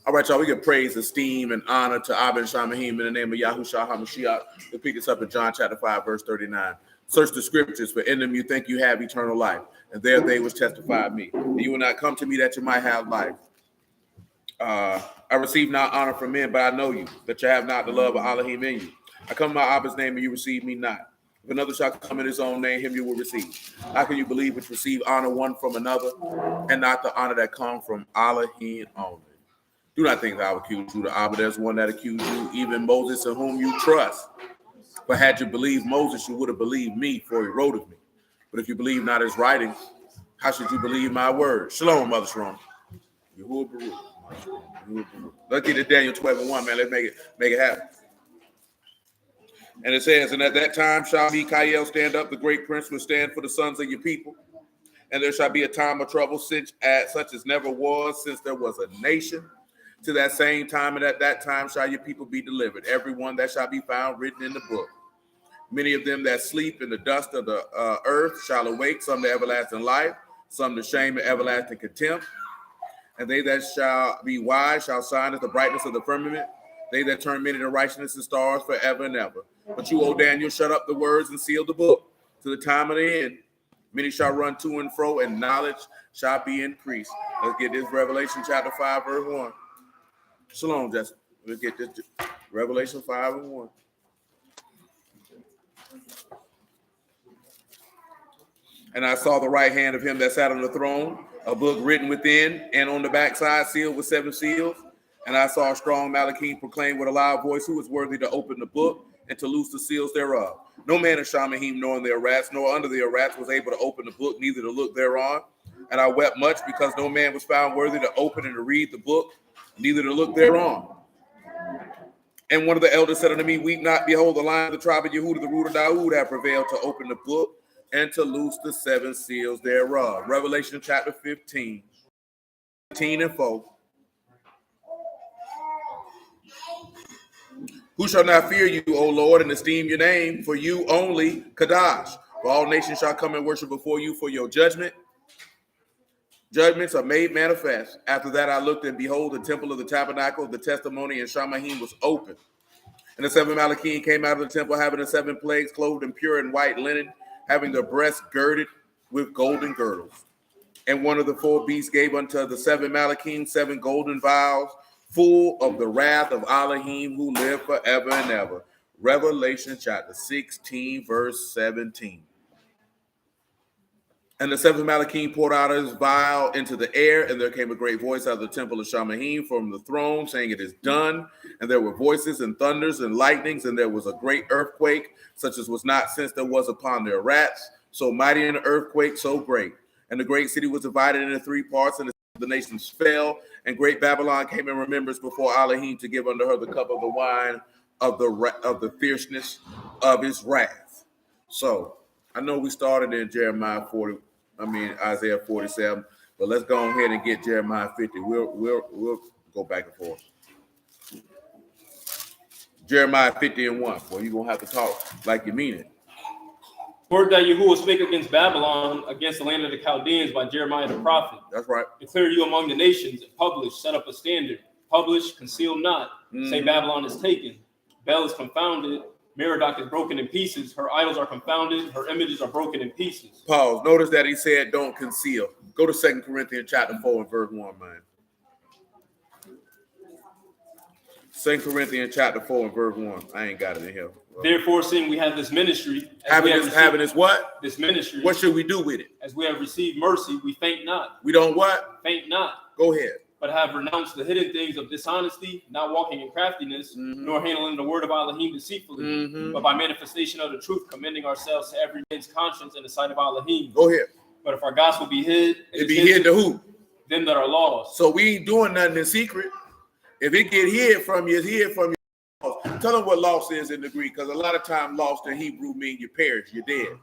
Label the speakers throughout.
Speaker 1: All right, y'all, we give praise, esteem, and honor to Abba and Shamahim in the name of Yahushua HaMashiach. We'll pick us up in John chapter 5, verse 39. Search the scriptures, for in them you think you have eternal life, and there they which testify of me. And you will not come to me that you might have life. I receive not honor from men, but I know you, that you have not the love of Alahym in you. I come in my Abba's name, and you receive me not. If another shall come in his own name, him you will receive. How can you believe which receive honor one from another, and not the honor that come from Alahym only? Do not think that I will accuse you to Abba. There's one that accused you, even Moses, in whom you trust. But had you believed Moses, you would have believed me, for he wrote of me. But if you believe not his writings, how should you believe my word? Shalom, Mother Shalom. Let's get to Daniel 12:1, man. Let's make it happen. And it says, and at that time shall Mikael stand up, the great prince will stand for the sons of your people. And there shall be a time of trouble such as never was since there was a nation. To that same time, and at that time shall your people be delivered, everyone that shall be found written in the book. Many of them that sleep in the dust of the earth shall awake, some to everlasting life, some to shame and everlasting contempt. And they that shall be wise shall shine as the brightness of the firmament. They that turn many to righteousness and stars forever and ever. But you, O Daniel, shut up the words and seal the book to the time of the end. Many shall run to and fro, and knowledge shall be increased. Let's get this Revelation chapter 5, verse 1. Shalom, Jesse. Let's get this Revelation 5:1. And I saw the right hand of him that sat on the throne, a book written within and on the backside, sealed with 7 seals. And I saw a strong Alahym proclaim with a loud voice, who is worthy to open the book and to loose the seals thereof. No man of Shamahim, nor in their rats, nor under their rats, was able to open the book, neither to look thereon. And I wept much, because no man was found worthy to open and to read the book, neither to look thereon. And one of the elders said unto me, weep not, behold, the Lion of the tribe of Yehuda, the root of Daoud, have prevailed to open the book and to loose the 7 seals thereof. Revelation chapter 15, 15:4. Who shall not fear you, O Lord, and esteem your name? For you only, Kadash. For all nations shall come and worship before you, for your judgments are made manifest. After that I looked, and behold, the temple of the tabernacle of the testimony in Shamahim was open. And the 7 Malachim came out of the temple, having the 7 plagues, clothed in pure and white linen, having their breasts girded with golden girdles. And one of the 4 beasts gave unto the 7 Malachim 7 golden vials, full of the wrath of Alahym, who live forever and ever. Revelation chapter 16, verse 17. And the 7th Malachim poured out his vial into the air, and there came a great voice out of the temple of Shamahim from the throne, saying, it is done. And there were voices and thunders and lightnings, and there was a great earthquake, such as was not since there was upon their rats, so mighty an earthquake, so great. And the great city was divided into 3 parts, and the nations fell, and great Babylon came in remembrance before Alahym to give unto her the cup of the wine of the fierceness of his wrath. So I know we started in Isaiah 47, but let's go ahead and get Jeremiah 50. We'll go back and forth. Jeremiah 50:1. Well, you're gonna have to talk like you mean it.
Speaker 2: Word that Yahuwah spake against Babylon, against the land of the Chaldeans by Jeremiah the prophet.
Speaker 1: That's right.
Speaker 2: Declare you among the nations, and publish, set up a standard. Publish, conceal not. Say Babylon is taken. Bel is confounded. Merodach is broken in pieces. Her idols are confounded. Her images are broken in pieces.
Speaker 1: Pause. Notice that he said don't conceal. Go to 2 Corinthians chapter 4 and verse 1, man. 2 Corinthians chapter 4 and verse 1. I ain't got it in here.
Speaker 2: Therefore, seeing we have this ministry,
Speaker 1: having this what?
Speaker 2: This ministry.
Speaker 1: What should we do with it?
Speaker 2: As we have received mercy, we faint not.
Speaker 1: We don't what?
Speaker 2: Faint not.
Speaker 1: Go ahead.
Speaker 2: But have renounced the hidden things of dishonesty, not walking in craftiness, nor handling the word of Alahym deceitfully, but by manifestation of the truth, commending ourselves to every man's conscience in the sight of Alahym.
Speaker 1: Go ahead.
Speaker 2: But if our gospel be hid,
Speaker 1: it be hid to who?
Speaker 2: Them that are lost.
Speaker 1: So we ain't doing nothing in secret. If it get hid from you, it's hid from you. Tell them what lost is in the Greek, because a lot of times lost in Hebrew means you perish, you're dead.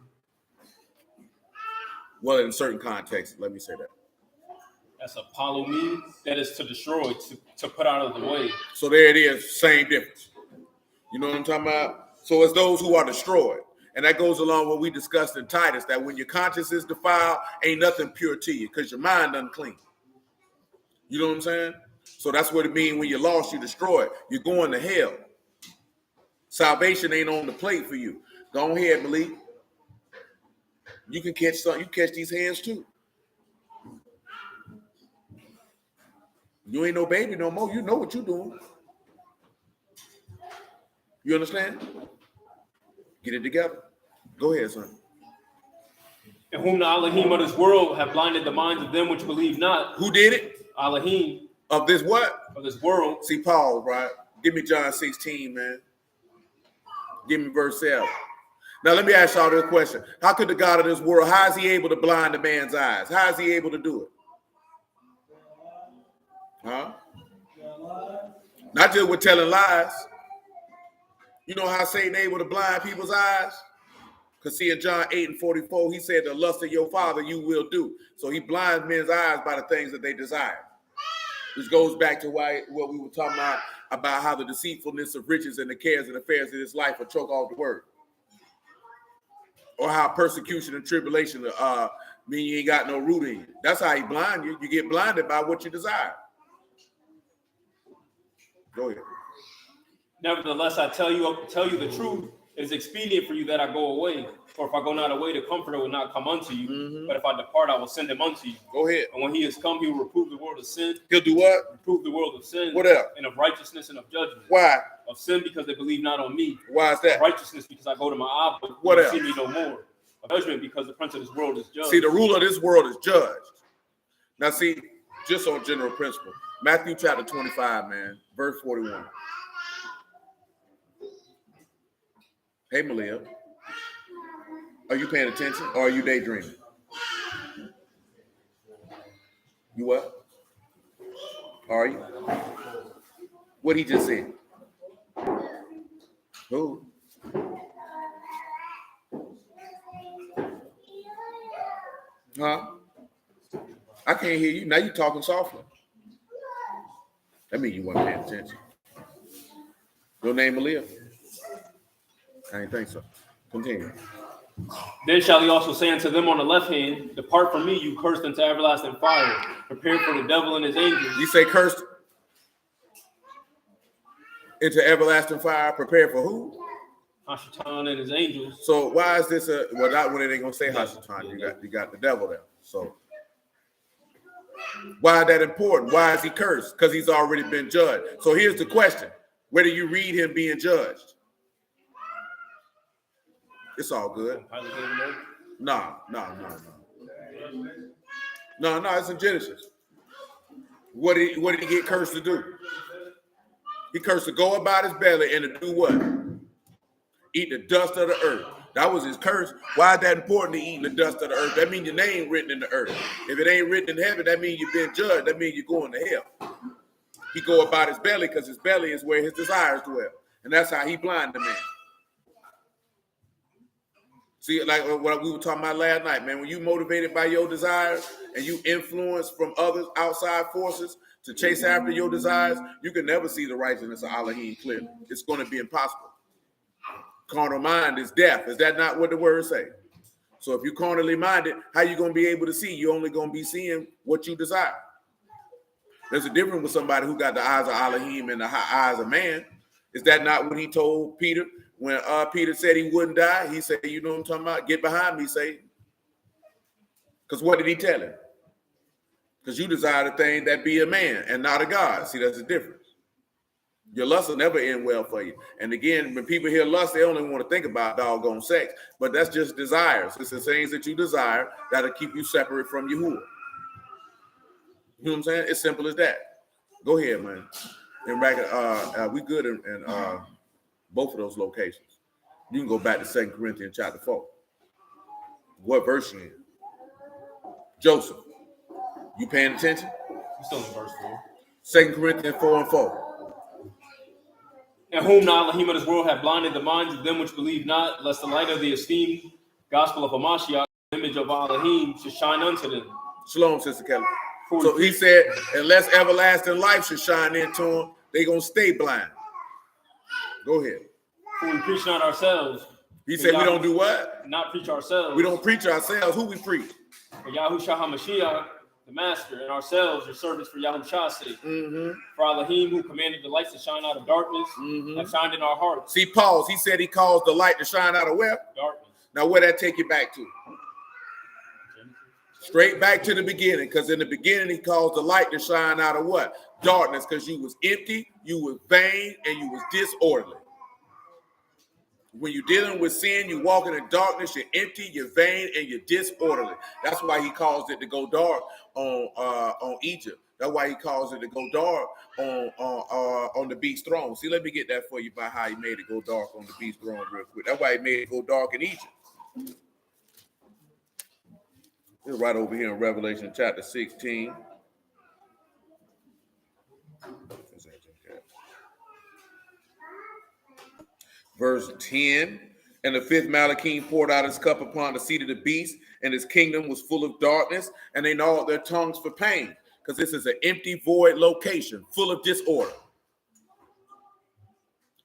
Speaker 1: Well, in certain contexts, let me say that.
Speaker 2: That's a palomine, that is to destroy, to put out of the way.
Speaker 1: So there it is, same difference. You know what I'm talking about? So it's those who are destroyed. And that goes along with what we discussed in Titus, that when your conscience is defiled, ain't nothing pure to you, because your mind unclean. You know what I'm saying? So that's what it means when you're lost, you're destroyed. You're going to hell. Salvation ain't on the plate for you. Go ahead, Malik. You can catch something. You catch these hands too. You ain't no baby no more. You know what you're doing. You understand? Get it together. Go ahead, son.
Speaker 2: In whom the Alahym of this world have blinded the minds of them which believe not.
Speaker 1: Who did it?
Speaker 2: Alahym
Speaker 1: Of this what?
Speaker 2: of this world.
Speaker 1: See, Paul, right? Give me John 16, man. Give me verse 7. Now, let me ask y'all this question. How could the God of this world, how is he able to blind a man's eyes? How is he able to do it? Huh? Not just with telling lies. You know how Satan able to blind people's eyes? Because see, in John 8:44, he said, the lust of your father you will do. So he blinds men's eyes by the things that they desire. Which goes back to what we were talking about how the deceitfulness of riches and the cares and affairs of this life will choke off the word. Or how persecution and tribulation mean you ain't got no root in you. That's how he blind you. You get blinded by what you desire. Go ahead.
Speaker 2: Nevertheless, I tell you the truth. It is expedient for you that I go away. For if I go not away, the Comforter will not come unto you. Mm-hmm. But if I depart, I will send him unto you.
Speaker 1: Go ahead.
Speaker 2: And when he is come, he will reprove the world of sin.
Speaker 1: He'll do what?
Speaker 2: Reprove the world of sin.
Speaker 1: What else?
Speaker 2: And of righteousness and of judgment.
Speaker 1: Why?
Speaker 2: Of sin because they believe not on me.
Speaker 1: Why is that?
Speaker 2: Of righteousness because I go to my Abba.
Speaker 1: What else?
Speaker 2: See me no more. Of judgment because the prince of this world is judged.
Speaker 1: See, the ruler of this world is judged. Now, see, just on general principle, Matthew chapter 25, man, verse 41. Hey, Malia, are you paying attention or are you daydreaming? You what? Are you? What he just said? Who? Huh? I can't hear you. Now you're talking softly. That means you weren't paying attention. Your name, Malia? I didn't think so. Continue.
Speaker 2: Then shall he also say unto them on the left hand, depart from me, you cursed, into everlasting fire, prepared for the devil and his angels.
Speaker 1: You say cursed into everlasting fire, prepared for who?
Speaker 2: Hashatan and his angels.
Speaker 1: So why is this well, not when they ain't gonna say Hashatan. You got the devil there. So why is that important? Why is he cursed? Because he's already been judged. So here's the question: where do you read him being judged? It's all good. No. It's in Genesis. What did he get cursed to do? He cursed to go about his belly and to do what? Eat the dust of the earth. That was his curse. Why is that important to eat the dust of the earth? That means your name written in the earth. If it ain't written in heaven, that means you've been judged. That means you're going to hell. He go about his belly because his belly is where his desires dwell. And that's how he blind the man. See, like what we were talking about last night, man, when you motivated by your desires and you influence from others, outside forces, to chase after your desires, you can never see the righteousness of Alahym clearly. It's going to be impossible. Carnal mind is death. Is that not what the word say? So if you're carnally minded, how you going to be able to see? You're only going to be seeing what you desire. There's a difference with somebody who got the eyes of Alahym and the eyes of man. Is that not what he told Peter? When Peter said he wouldn't die, he said, you know what I'm talking about? Get behind me, Satan. Because what did he tell him? Because you desire the thing that be a man and not a God. See, that's the difference. Your lust will never end well for you. And again, when people hear lust, they only want to think about doggone sex. But that's just desires. It's the things that you desire that'll keep you separate from Yahuwah. You know what I'm saying? It's simple as that. Go ahead, man. And back, we good in both of those locations. You can go back to 2 Corinthians chapter 4. What verse you in? Joseph, you paying attention?
Speaker 2: He's still in verse 4.
Speaker 1: 2 Corinthians 4:4.
Speaker 2: And whom the Alahym of this world have blinded the minds of them which believe not, lest the light of the esteemed gospel of Hamashiach, the image of Alahym, should shine unto them.
Speaker 1: Shalom, Sister Kelly. So he said, unless everlasting life should shine into them, they're going to stay blind. Go ahead.
Speaker 2: For we preach not ourselves.
Speaker 1: He said we don't do what?
Speaker 2: Not preach ourselves.
Speaker 1: We don't preach ourselves. Who we preach?
Speaker 2: For Yahushua HaMashiach, the Master, and ourselves, your servants, for Yahushua's sake.
Speaker 1: Mm-hmm.
Speaker 2: For Alahym, who commanded the lights to shine out of darkness, have shined in our hearts.
Speaker 1: See, pause. He said he caused the light to shine out of where?
Speaker 2: Darkness.
Speaker 1: Now, where that take you back to? Straight back to the beginning, because in the beginning, he caused the light to shine out of what? Darkness, because you was empty, you was vain, and you was disorderly. When you're dealing with sin, you're walking in darkness, you're empty, you're vain, and you're disorderly. That's why he caused it to go dark on Egypt. That's why he caused it to go dark on the beast throne. See, let me get that for you about how he made it go dark on the beast throne real quick. That's why he made it go dark in Egypt. It's right over here in Revelation chapter 16. Verse 10, and the fifth Malachim poured out his cup upon the seat of the beast, and his kingdom was full of darkness, and they gnawed their tongues for pain, because this is an empty, void location, full of disorder.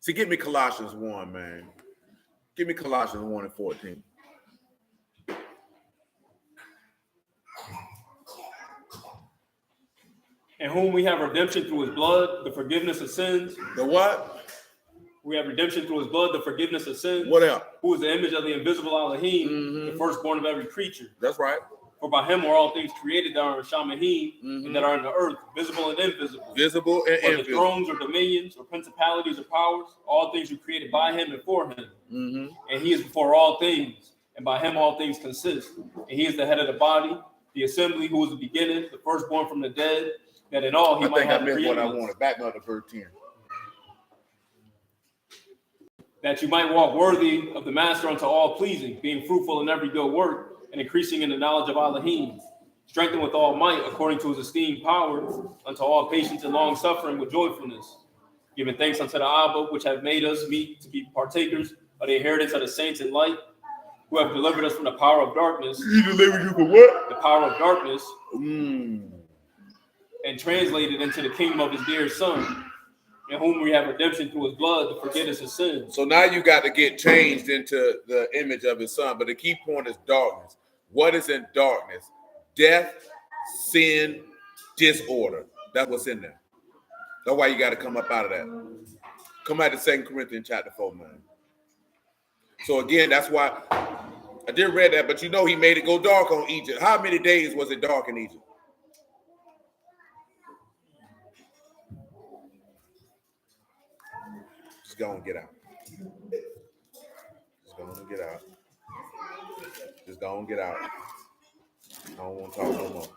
Speaker 1: See, give me Colossians 1, man. Give me Colossians 1 and 14.
Speaker 2: In whom we have redemption through his blood, the forgiveness of sins.
Speaker 1: The what?
Speaker 2: We have redemption through his blood, the forgiveness of sins.
Speaker 1: What else?
Speaker 2: Who is the image of the invisible Alahym, the firstborn of every creature.
Speaker 1: That's right.
Speaker 2: For by him are all things created that are in Shamahim and that are in the earth, visible and invisible.
Speaker 1: Visible and invisible.
Speaker 2: The thrones or dominions or principalities or powers, all things are created by him and for him. And he is before all things, and by him all things consist. And he is the head of the body, the assembly, who is the beginning, the firstborn from the dead, that in all he might have preeminence. I think I missed what I wanted. Back up to verse 10. That you might walk worthy of the Master unto all pleasing, being fruitful in every good work, and increasing in the knowledge of Alahym, strengthened with all might according to his esteemed power, unto all patience and long suffering with joyfulness, giving thanks unto the Abba, which have made us meet to be partakers of the inheritance of the saints in light, who have delivered us from the power of darkness.
Speaker 1: He delivered you from what?
Speaker 2: The power of darkness, and translated into the kingdom of his dear Son, in whom we have redemption through his blood to forgive us of sins. So
Speaker 1: now you got to get changed into the image of his Son. But the key point is darkness. What is in darkness? Death, sin, disorder. That's what's in there. That's why you got to come up out of that. Come out to 2 Corinthians chapter 4, man. So again, that's why I did read that, but you know he made it go dark on Egypt. How many days was it dark in Egypt? Just go and get out. Just go and get out. Just go and get out. I don't want to talk no more.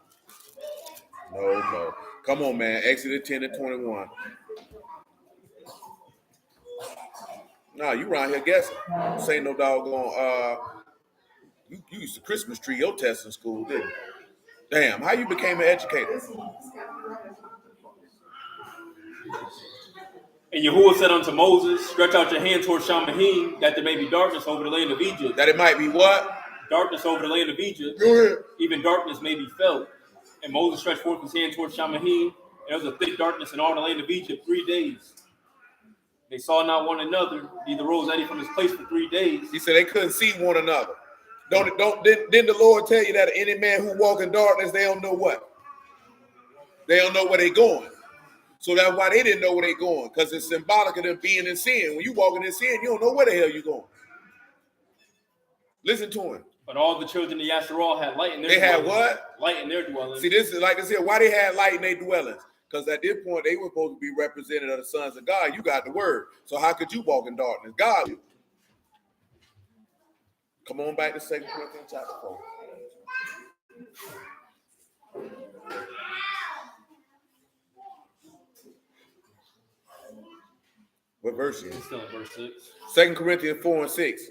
Speaker 1: No. Come on, man. Exodus 10 and 21. Nah, you around here guessing. This ain't no doggone, you used to Christmas tree your test in school, didn't you? Damn, how you became an educator?
Speaker 2: And Yahuwah said unto Moses, stretch out your hand toward Shamahim, that there may be darkness over the land of Egypt.
Speaker 1: That it might be what?
Speaker 2: Darkness over the land of Egypt.
Speaker 1: Go ahead.
Speaker 2: Even darkness may be felt. And Moses stretched forth his hand toward Shamahim, and there was a thick darkness in all the land of Egypt 3 days. They saw not one another, neither rose any from his place for 3 days.
Speaker 1: He said they couldn't see one another. Didn't the Lord tell you that any man who walk in darkness, they don't know what? They don't know where they're going. So that's why they didn't know where they're going, because it's symbolic of them being in sin. When you walking in sin, you don't know where the hell you're going. Listen to him.
Speaker 2: But all the children of Yasharal had light in their
Speaker 1: dwellings. They had
Speaker 2: what? Light in their dwellings.
Speaker 1: See, this is like this here. Why they had light in their dwellings? Because at this point, they were supposed to be representative of the sons of God. You got the word. So how could you walk in darkness? God. Come on back to 2 Corinthians chapter 4. What verse is it?
Speaker 2: Still in verse 6.
Speaker 1: 2 Corinthians 4 and 6.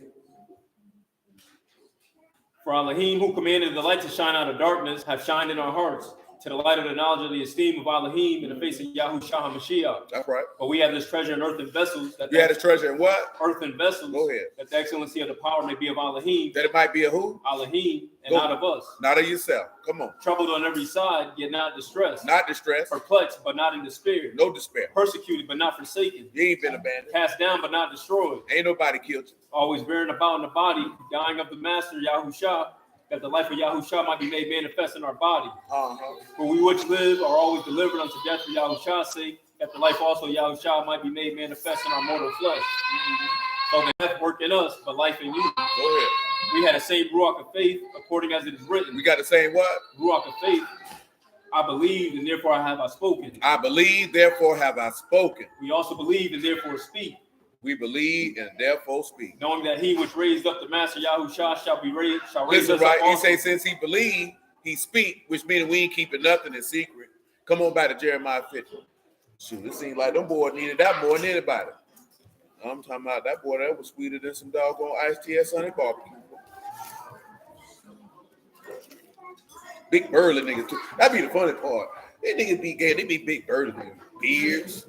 Speaker 2: For Alahym, who commanded the light to shine out of darkness, have shined in our hearts, to the light of the knowledge of the esteem of Alahym in the face of Yahushua HaMashiach.
Speaker 1: That's right.
Speaker 2: But we have this treasure in earthen vessels.
Speaker 1: You had this treasure in what?
Speaker 2: Earthen vessels.
Speaker 1: Go ahead.
Speaker 2: That the excellency of the power may be of Alahym.
Speaker 1: That it might be a who?
Speaker 2: Alahym, and not of us.
Speaker 1: Not of yourself. Come on.
Speaker 2: Troubled on every side, yet not distressed.
Speaker 1: Not distressed.
Speaker 2: Perplexed, but not in despair.
Speaker 1: No despair.
Speaker 2: Persecuted, but not forsaken.
Speaker 1: You ain't been abandoned.
Speaker 2: Cast down, but not destroyed.
Speaker 1: Ain't nobody killed you.
Speaker 2: Always bearing about in the body, dying of the Master, Yahushua, that the life of Yahushua might be made manifest in our body.
Speaker 1: Uh-huh.
Speaker 2: For we which live are always delivered unto death for Yahushua's sake, that the life also of Yahushua might be made manifest in our mortal flesh. So the death work in us, but life in you.
Speaker 1: Go ahead.
Speaker 2: We had the same ruach of faith, according as it is written.
Speaker 1: We got the same what?
Speaker 2: Ruach of faith. I believe, and therefore have I spoken.
Speaker 1: I believe, therefore have I spoken.
Speaker 2: We also believe, and therefore speak.
Speaker 1: We believe and therefore speak.
Speaker 2: Knowing that he which raised up the Master Yahushua shall raise
Speaker 1: Listen,
Speaker 2: us
Speaker 1: right?
Speaker 2: up
Speaker 1: He
Speaker 2: also.
Speaker 1: say since he believed, he speak, which means we ain't keeping nothing in secret. Come on back to Jeremiah 50. Shoot, it seems like them boys needed that more than anybody. I'm talking about that boy that was sweeter than some doggone iced tea at Sunday barbecue. Big burly niggas too. That'd be the funny part. These niggas be gay. They be big burly niggas. Beards,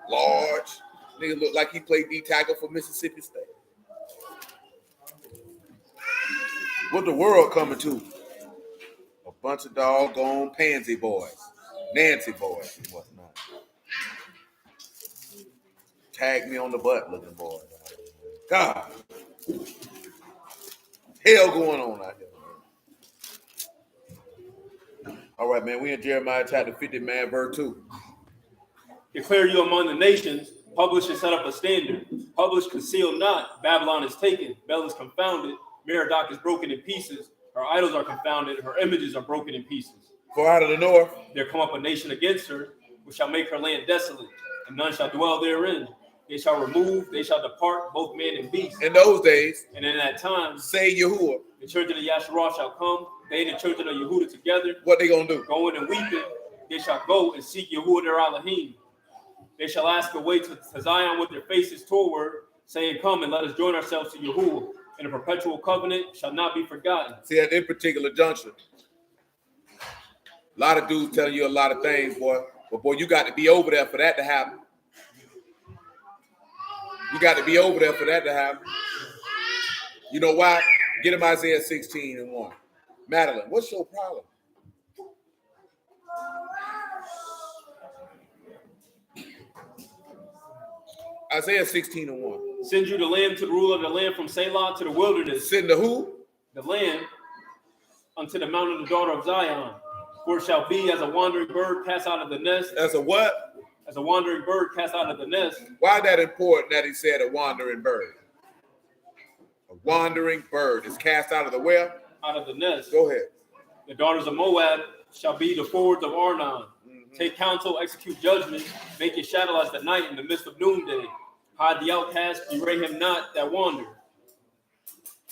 Speaker 1: large. Nigga look like he played D-tackle for Mississippi State. What the world coming to? A bunch of doggone pansy boys. Nancy boys and whatnot. Tag me on the butt looking boy. God. Hell going on out here. All right, man. We in Jeremiah chapter 50, man, verse 2.
Speaker 2: Declare you among the nations, publish and set up a standard. Publish, conceal not. Babylon is taken. Bel is confounded. Merodach is broken in pieces. Her idols are confounded. Her images are broken in pieces.
Speaker 1: For out of the north
Speaker 2: there come up a nation against her, which shall make her land desolate, and none shall dwell therein. They shall remove, they shall depart, both man and beast.
Speaker 1: In those days,
Speaker 2: and in that time,
Speaker 1: say Yahuwah,
Speaker 2: the children of Yasharah shall come, they and the children of Yehuda together.
Speaker 1: What they gonna do?
Speaker 2: Going and weeping, they shall go and seek Yahuwah their Alahym. They shall ask a way to Zion with their faces toward, saying, come and let us join ourselves to Yahuwah. And a perpetual covenant shall not be forgotten.
Speaker 1: See, at this particular juncture, a lot of dudes telling you a lot of things, boy. But boy, you got to be over there for that to happen. You got to be over there for that to happen. You know why? Get him Isaiah 16:1. Madeline, what's your problem? Isaiah 16:1.
Speaker 2: Send you the lamb to the ruler of the land from Selah to the wilderness.
Speaker 1: Send the who?
Speaker 2: The lamb unto the mountain of the daughter of Zion. For it shall be as a wandering bird cast out of the nest.
Speaker 1: As a what?
Speaker 2: As a wandering bird cast out of the nest.
Speaker 1: Why is that important that he said a wandering bird? A wandering bird is cast out of the where?
Speaker 2: Out of the nest.
Speaker 1: Go ahead.
Speaker 2: The daughters of Moab shall be the forwards of Arnon. Take counsel, execute judgment, make it shadow as the night in the midst of noonday. Hide the outcast, bewray him not that wander.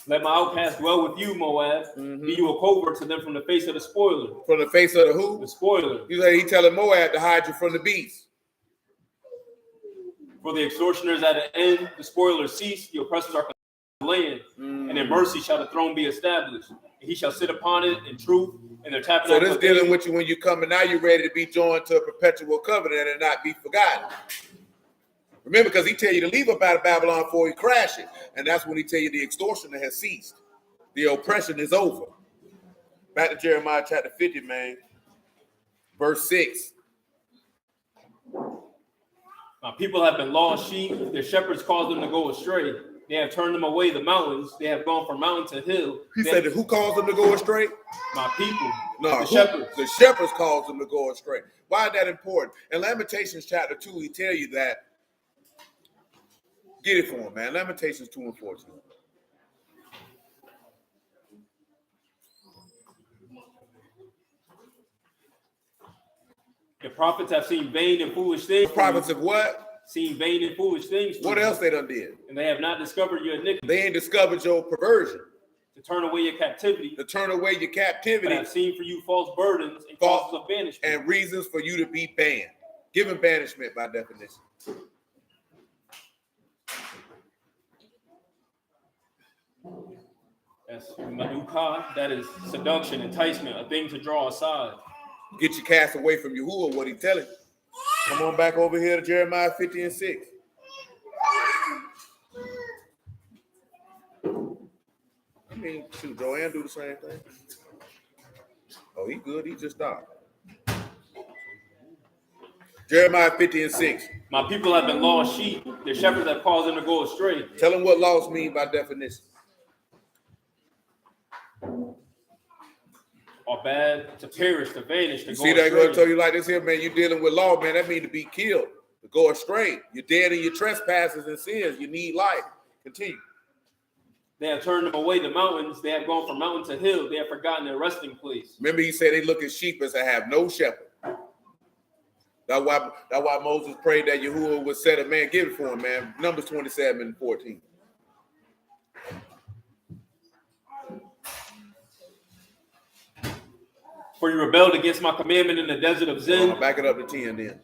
Speaker 2: Let my outcast dwell with you, Moab. Be you a covert to them from the face of the spoiler.
Speaker 1: From the face of the who?
Speaker 2: The spoiler.
Speaker 1: You say he telling Moab to hide you from the beast.
Speaker 2: For the extortioners at an end, the spoilers cease, the oppressors are land, and in mercy shall the throne be established. And he shall sit upon it in truth, and their tabernacle.
Speaker 1: So this dealing with you when you come, and now you're ready to be joined to a perpetual covenant and not be forgotten. Remember, because he tell you to leave up out of Babylon before he crash it, and that's when he tell you the extortion has ceased, the oppression is over. Back to Jeremiah chapter 50, man, verse 6.
Speaker 2: My people have been lost sheep; their shepherds caused them to go astray. They have turned them away the mountains. They have gone from mountain to hill.
Speaker 1: He said, who caused them to go astray?
Speaker 2: My people.
Speaker 1: No,
Speaker 2: the shepherds.
Speaker 1: The shepherds caused them to go astray. Why is that important? In Lamentations chapter 2, he tell you that. Get it for him, man. Lamentations 2 and 14.
Speaker 2: The prophets have seen vain and foolish things.
Speaker 1: The prophets have what?
Speaker 2: Seen vain and foolish things.
Speaker 1: What else they done did?
Speaker 2: And they have not discovered your iniquity.
Speaker 1: They ain't discovered your perversion.
Speaker 2: To turn away your captivity.
Speaker 1: To turn away your captivity.
Speaker 2: But I've seen for you false burdens and causes of banishment.
Speaker 1: And reasons for you to be banned. Given banishment by definition.
Speaker 2: That's maduka, that is seduction, enticement, a thing to draw aside.
Speaker 1: Get you cast away from Yahuwah, what he telling. Come on back over here to Jeremiah 50 and 6. I mean, shoot, Joanne do the same thing. Oh, he good. He just stopped. Jeremiah 50 and 6.
Speaker 2: My people have been lost sheep. Their shepherds have caused them to go astray.
Speaker 1: Tell them what lost mean by definition.
Speaker 2: are bad, to perish, to vanish, to
Speaker 1: You
Speaker 2: go
Speaker 1: see that?
Speaker 2: astray.
Speaker 1: Going to tell you like this here, man. You're dealing with law, man. That means to be killed, to go astray. You're dead in your trespasses and sins. You need life. Continue.
Speaker 2: They have turned them away to mountains. They have gone from mountain to hill. They have forgotten their resting place.
Speaker 1: Remember, he said they look at sheep as they have no shepherd. That's why Moses prayed that Yahuwah would set a man, give it for him, man. Numbers 27 and 14.
Speaker 2: For you rebelled against my commandment in the desert of Zin.
Speaker 1: Back it up to 10 then.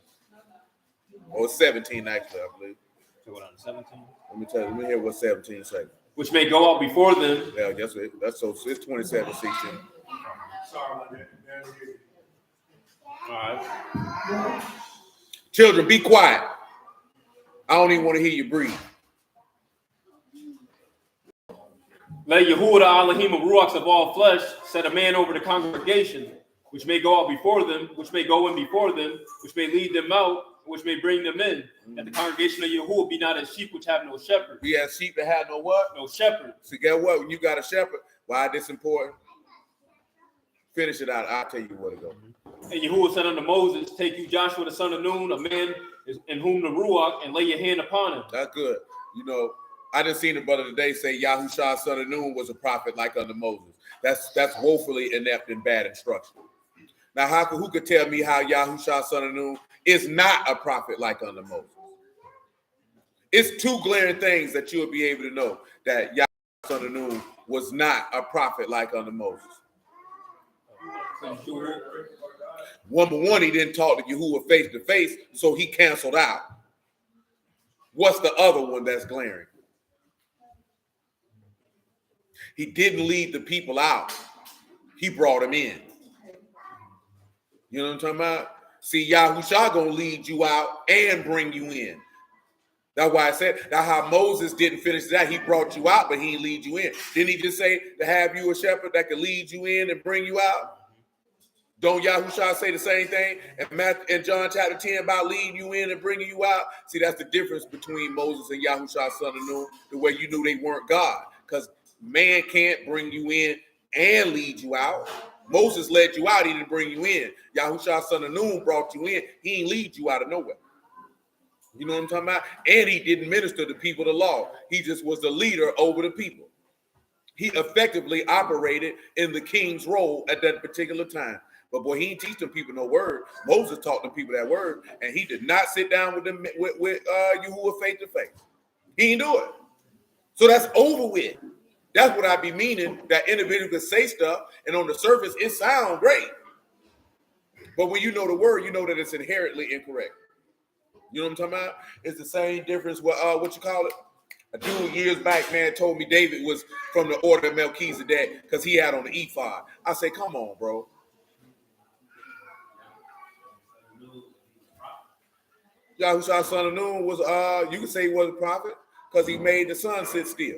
Speaker 1: Or 17, actually, I believe.
Speaker 2: So what on 17?
Speaker 1: Let me hear what 17 says.
Speaker 2: Which may go out before them.
Speaker 1: Yeah, that's it. That's so it's 27, 16.
Speaker 3: Sorry about that.
Speaker 2: All right.
Speaker 1: Children, be quiet. I don't even want to hear you breathe.
Speaker 2: Let Yahuwah the Alahym of Ruachs of all flesh set a man over the congregation, which may go out before them, which may go in before them, which may lead them out, which may bring them in. That the congregation of Yahuwah be not as sheep which have no shepherd.
Speaker 1: We have sheep that have no what?
Speaker 2: No shepherd.
Speaker 1: So guess what? When you got a shepherd, why this important? Finish it out. I'll tell you what it goes.
Speaker 2: And Yahuwah said unto Moses, take you Joshua the son of Nun, a man in whom the Ruach, and lay your hand upon him.
Speaker 1: That's good. You know, I just seen the brother today say Yahushua son of Nun was a prophet like unto Moses. That's woefully inept and bad instruction. Now, who could tell me how Yahushua son of Nun is not a prophet like unto Moses? It's two glaring things that you'll be able to know that Yahushua son of Nun was not a prophet like unto Moses. Number one, he didn't talk to Yahuwah face to face, so he canceled out. What's the other one that's glaring? He didn't lead the people out. He brought them in. You know what I'm talking about? See, Yahushua gonna lead you out and bring you in. That's why I said that's how Moses didn't finish that. He brought you out, but he didn't lead you in. Didn't he just say to have you a shepherd that could lead you in and bring you out? Don't Yahushua say the same thing in John chapter 10 about leading you in and bringing you out? See, that's the difference between Moses and Yahushua son of Nun, the way you knew they weren't God. Because man can't bring you in and lead you out. Moses led you out, he didn't bring you in. Yahushua son of Nun brought you in, he didn't lead you out of nowhere. You know what I'm talking about? And he didn't minister to people the law. He just was the leader over the people. He effectively operated in the king's role at that particular time. But boy, he didn't teach them people no word. Moses taught them people that word, and he did not sit down with them with Yahuwah face to face. He didn't do it. So that's over with. That's what I be meaning. That individual could say stuff, and on the surface, it sounds great. But when you know the word, you know that it's inherently incorrect. You know what I'm talking about? It's the same difference with what you call it. A dude years back, man, told me David was from the order of Melchizedek because he had on the ephod. I say, come on, bro. Yahushua son of Nun was, you could say he was a prophet because he made the sun sit still.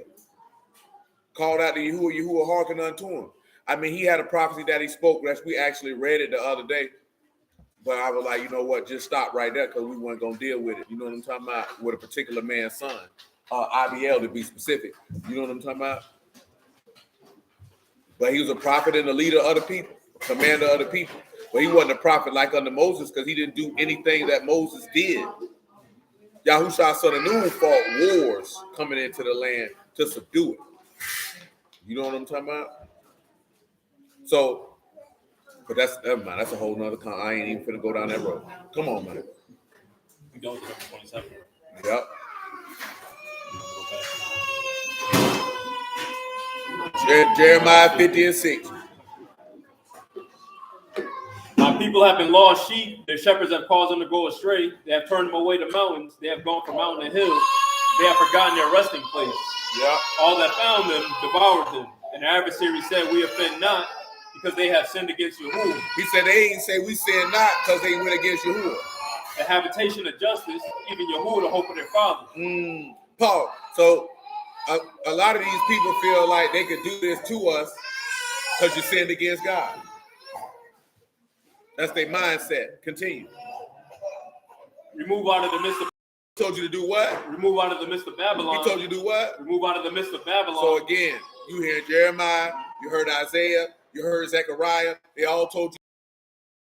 Speaker 1: Called out to Yahuwah hearkened unto him. I mean, he had a prophecy that he spoke, that we actually read it the other day. But I was like, you know what, just stop right there because we weren't going to deal with it. You know what I'm talking about? With a particular man's son. IBL to be specific. You know what I'm talking about? But he was a prophet and a leader of the people, commander of the people. But he wasn't a prophet like unto Moses because he didn't do anything that Moses did. Yahushua son of Nun fought wars coming into the land to subdue it. You know what I'm talking about? So, but never mind. That's a whole nother I ain't even finna go down that road. Come on, man.
Speaker 2: We go to 27.
Speaker 1: Yep. Jeremiah 50 and 6.
Speaker 2: My people have been lost sheep. Their shepherds have caused them to go astray. They have turned them away to mountains. They have gone from mountain to hill. They have forgotten their resting place.
Speaker 1: Yeah.
Speaker 2: All that found them devoured them. And the adversary said, we offend not because they have sinned against Yahuwah.
Speaker 1: He said they ain't say we sin not because they went against Yahuwah.
Speaker 2: The habitation of justice, even Yahuwah, the hope of their father.
Speaker 1: Paul. So a lot of these people feel like they could do this to us because you sinned against God. That's their mindset. Continue.
Speaker 2: Remove out of the midst of.
Speaker 1: He told you to do what?
Speaker 2: Remove out of the midst of Babylon.
Speaker 1: He told you to do what?
Speaker 2: Remove out of the midst of Babylon.
Speaker 1: So again, you hear Jeremiah, you heard Isaiah, You heard Zechariah. They all told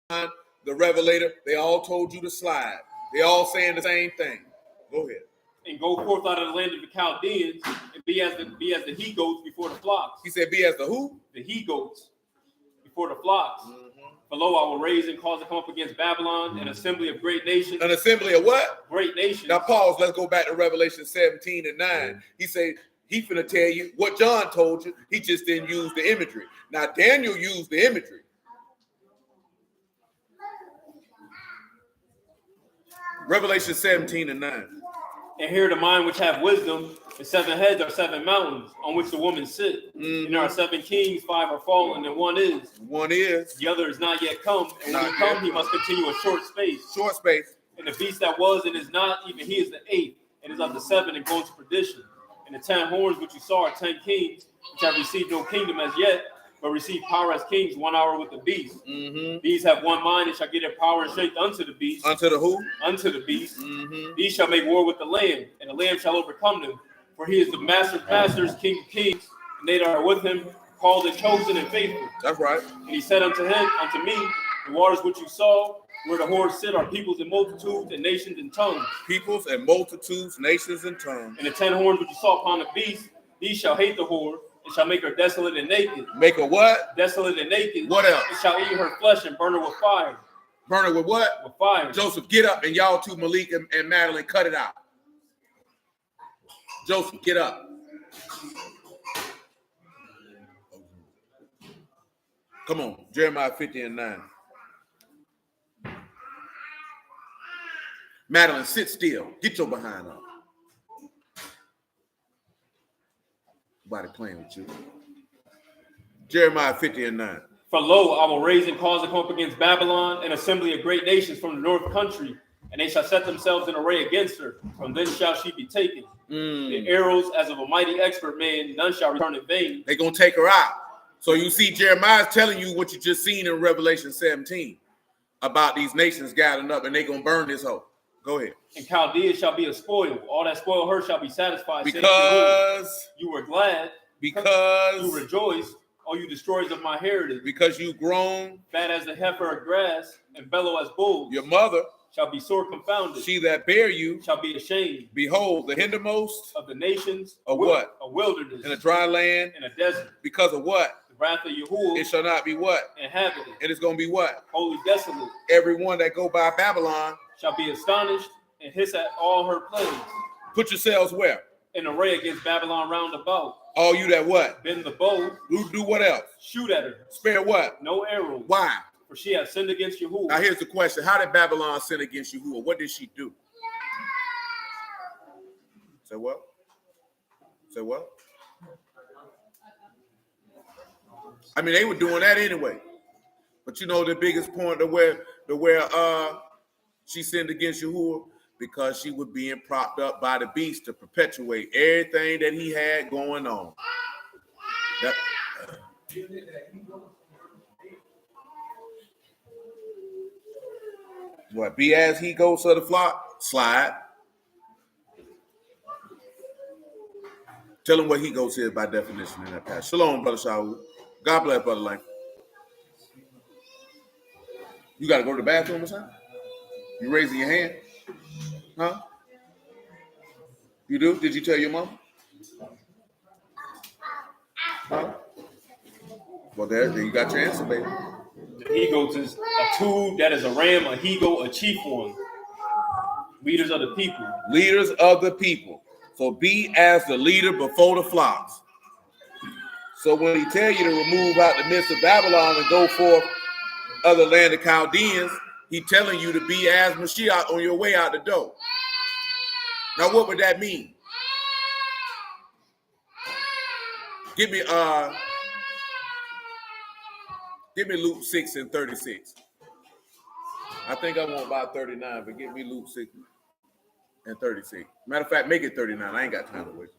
Speaker 1: you. The Revelator. They all told you to slide. They all saying the same thing. Go ahead.
Speaker 2: And go forth out of the land of the Chaldeans, and be as the he goats before the flocks.
Speaker 1: He said, "Be as the who?
Speaker 2: The he goats before the flocks. Below, I will raise and cause to come up against Babylon, an assembly of great nations."
Speaker 1: An assembly of what?
Speaker 2: Great nations.
Speaker 1: Now pause. Let's go back to Revelation 17:9. He said he finna tell you what John told you. He just didn't use the imagery. Now Daniel used the imagery. Revelation 17:9.
Speaker 2: And here the mind which have wisdom, the 7 heads are 7 mountains on which the woman sit. And there are 7 kings, 5 are fallen, and one is.
Speaker 1: One is.
Speaker 2: The other is not yet come. And when he come, he must continue a short space.
Speaker 1: Short space.
Speaker 2: And the beast that was and is not, even he is the 8th, and is of the 7 and going to perdition. And the 10 horns which you saw are 10 kings, which have received no kingdom as yet, but receive power as kings 1 hour with the beast. These have one mind and shall give their power and strength unto the beast.
Speaker 1: Unto the who?
Speaker 2: Unto the beast. These shall make war with the Lamb, and the Lamb shall overcome them. For he is the master of masters, king of kings, and they that are with him, called and chosen and faithful.
Speaker 1: That's right.
Speaker 2: And he said unto me, the waters which you saw, where the whores sit, are peoples and multitudes and nations and tongues.
Speaker 1: Peoples and multitudes, nations and tongues.
Speaker 2: And the 10 horns which you saw upon the beast, these shall hate the whore, and shall make her desolate and naked.
Speaker 1: Make her what?
Speaker 2: Desolate and naked.
Speaker 1: What else?
Speaker 2: And shall eat her flesh and burn her with fire.
Speaker 1: Burn her with what?
Speaker 2: With fire.
Speaker 1: Joseph, get up, and y'all two, Malik and Madeline, cut it out. Joseph, get up. Come on, Jeremiah 50:9. Madeline, sit still. Get your behind up. Nobody playing with you. Jeremiah 50:9.
Speaker 2: For lo, I will raise and cause to come up against Babylon, an assembly of great nations from the north country, and they shall set themselves in array against her. From thence shall she be taken. The arrows as of a mighty expert man, none shall return in vain.
Speaker 1: They're going to take her out. So you see, Jeremiah's telling you what you just seen in Revelation 17 about these nations gathering up, and they're going to burn this hoe. Go ahead.
Speaker 2: And Chaldea shall be a spoil. All that spoil her shall be satisfied.
Speaker 1: Because
Speaker 2: you were glad.
Speaker 1: Because
Speaker 2: you rejoiced, all you destroyers of my heritage.
Speaker 1: Because you grown
Speaker 2: fat as the heifer of grass and bellow as bulls.
Speaker 1: Your mother
Speaker 2: shall be sore confounded.
Speaker 1: She that bare you
Speaker 2: shall be ashamed.
Speaker 1: Behold, the hindermost
Speaker 2: of the nations.
Speaker 1: Of what?
Speaker 2: A wilderness.
Speaker 1: In a dry land.
Speaker 2: In a desert.
Speaker 1: Because of what?
Speaker 2: The wrath of Yahuwah.
Speaker 1: It shall not be what?
Speaker 2: Inhabited.
Speaker 1: And it's going to be what?
Speaker 2: Wholly desolate.
Speaker 1: Everyone that go by Babylon
Speaker 2: shall be astonished and hiss at all her plagues.
Speaker 1: Put yourselves where?
Speaker 2: In array against Babylon round about.
Speaker 1: All you that what?
Speaker 2: Bend the bow.
Speaker 1: Do what else?
Speaker 2: Shoot at her.
Speaker 1: Spare what?
Speaker 2: No arrows.
Speaker 1: Why?
Speaker 2: For she has sinned against Yahuwah.
Speaker 1: Now here's the question. How did Babylon sin against Yahuwah? What did she do? Say what? Say what? I mean, they were doing that anyway. But you know the biggest point of where she sinned against Yahuwah? Because she was being propped up by the beast to perpetuate everything that he had going on. What? Be as he goes to the flock? Slide. Tell him what he goes is by definition in that passage. Shalom, Brother Shaul. God bless, Brother Lang. You got to go to the bathroom or something? You raising your hand? Huh? You do? Did you tell your mom? Huh? Well, there you got your answer, baby.
Speaker 2: The he-goat is a two, that is a ram, a he-goat, a chief one. Leaders of the people.
Speaker 1: Leaders of the people. So be as the leader before the flocks. So when he tell you to remove out the midst of Babylon and go forth other land of Chaldeans, he telling you to be as Mashiach on your way out the door. Now, what would that mean? Give me Luke 6:36. I think I want about 39, but give me Luke 6:36. Matter of fact, make it 39. I ain't got time to wait.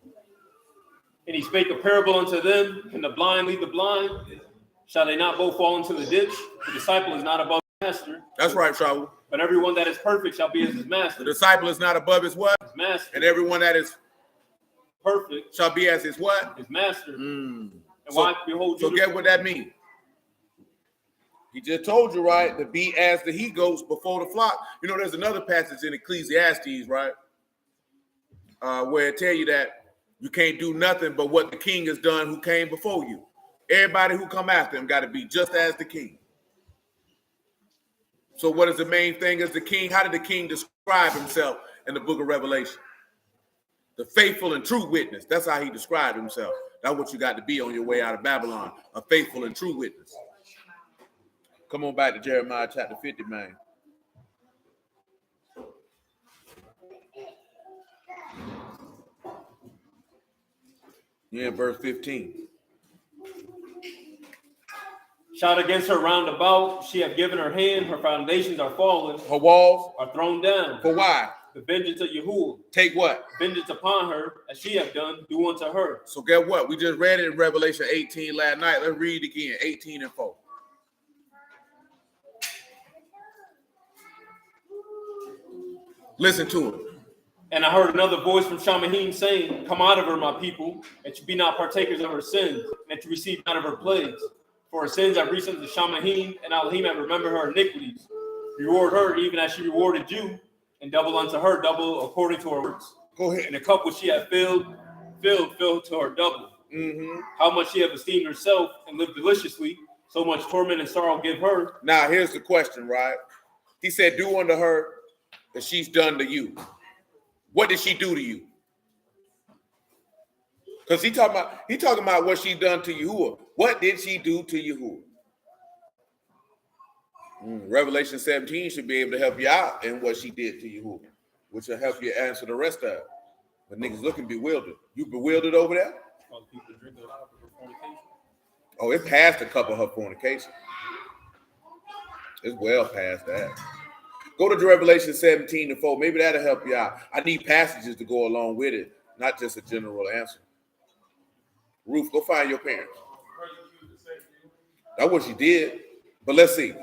Speaker 2: And he spake a parable unto them. Can the blind lead the blind? Shall they not both fall into the ditch? The disciple is not above his master.
Speaker 1: That's right, Shaul.
Speaker 2: But everyone that is perfect shall be as his master.
Speaker 1: The disciple is not above his what?
Speaker 2: His master.
Speaker 1: And everyone that is
Speaker 2: perfect
Speaker 1: shall be as his what?
Speaker 2: His master.
Speaker 1: And
Speaker 2: why behold
Speaker 1: you? So get what that means. He just told you, right, to be as the he-goats before the flock. You know, there's another passage in Ecclesiastes, right, where it tell you that you can't do nothing but what the king has done who came before you. Everybody who come after him got to be just as the king. So what is the main thing as the king? How did the king describe himself in the book of Revelation? The faithful and true witness. That's how he described himself. That's what you got to be on your way out of Babylon, a faithful and true witness. Come on back to Jeremiah chapter 50, man. Yeah, verse 15.
Speaker 2: Shout against her round about. She have given her hand. Her foundations are fallen.
Speaker 1: Her walls
Speaker 2: are thrown down.
Speaker 1: For why?
Speaker 2: The vengeance of Yahuwah.
Speaker 1: Take what?
Speaker 2: Vengeance upon her, as she have done, do unto her.
Speaker 1: So get what? We just read it in Revelation 18 last night. Let's read it again, 18 and 4. Listen to it.
Speaker 2: And I heard another voice from Shamahim saying, come out of her, my people, that you be not partakers of her sins, and that you receive none of her plagues. For her sins have reached unto Shamahim, and Alahym have remembered her iniquities. Reward her even as she rewarded you, and double unto her double according to her works.
Speaker 1: Go ahead.
Speaker 2: And the cup which she had filled to her double.
Speaker 1: Mm-hmm.
Speaker 2: How much she have esteemed herself and lived deliciously, so much torment and sorrow give her.
Speaker 1: Now here's the question, right? He said, do unto her that she's done to you. What did she do to you? Because he talking about what she done to Yahuwah. What did she do to Yahuwah? Revelation 17 should be able to help you out in what she did to Yahuwah, which will help you answer the rest of it. But niggas looking bewildered. You bewildered over there? Oh, it's past a couple of her fornication. It's well past that. Go to Revelation 17 and 4. Maybe that'll help you out. I need passages to go along with it, not just a general answer. Ruth, go find your parents. That's what she did. But let's see.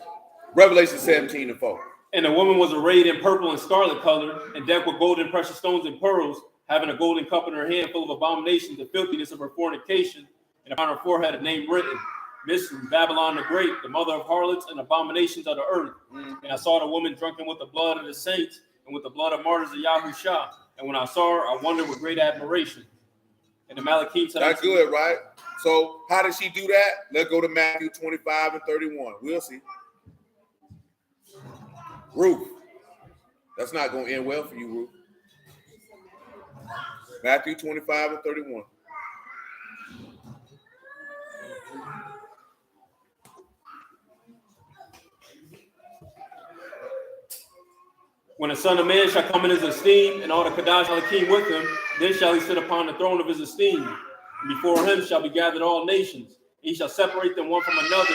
Speaker 1: Revelation 17 and 4.
Speaker 2: And the woman was arrayed in purple and scarlet color, and decked with gold and precious stones and pearls, having a golden cup in her hand full of abominations, the filthiness of her fornication, and upon her forehead a name written, Mystery, Babylon the Great, the mother of harlots and abominations of the earth. And I saw the woman drunken with the blood of the saints and with the blood of martyrs of Yahushua. And when I saw her, I wondered with great admiration. And the Malachim said,
Speaker 1: that's good, right? So how did she do that? Let's go to Matthew 25 and 31. We'll see. Ruth. That's not going to end well for you, Ruth. Matthew 25 and 31.
Speaker 2: When the Son of Man shall come in his esteem, and all the Kadash Alahym with him, then shall he sit upon the throne of his esteem. And before him shall be gathered all nations. He shall separate them one from another,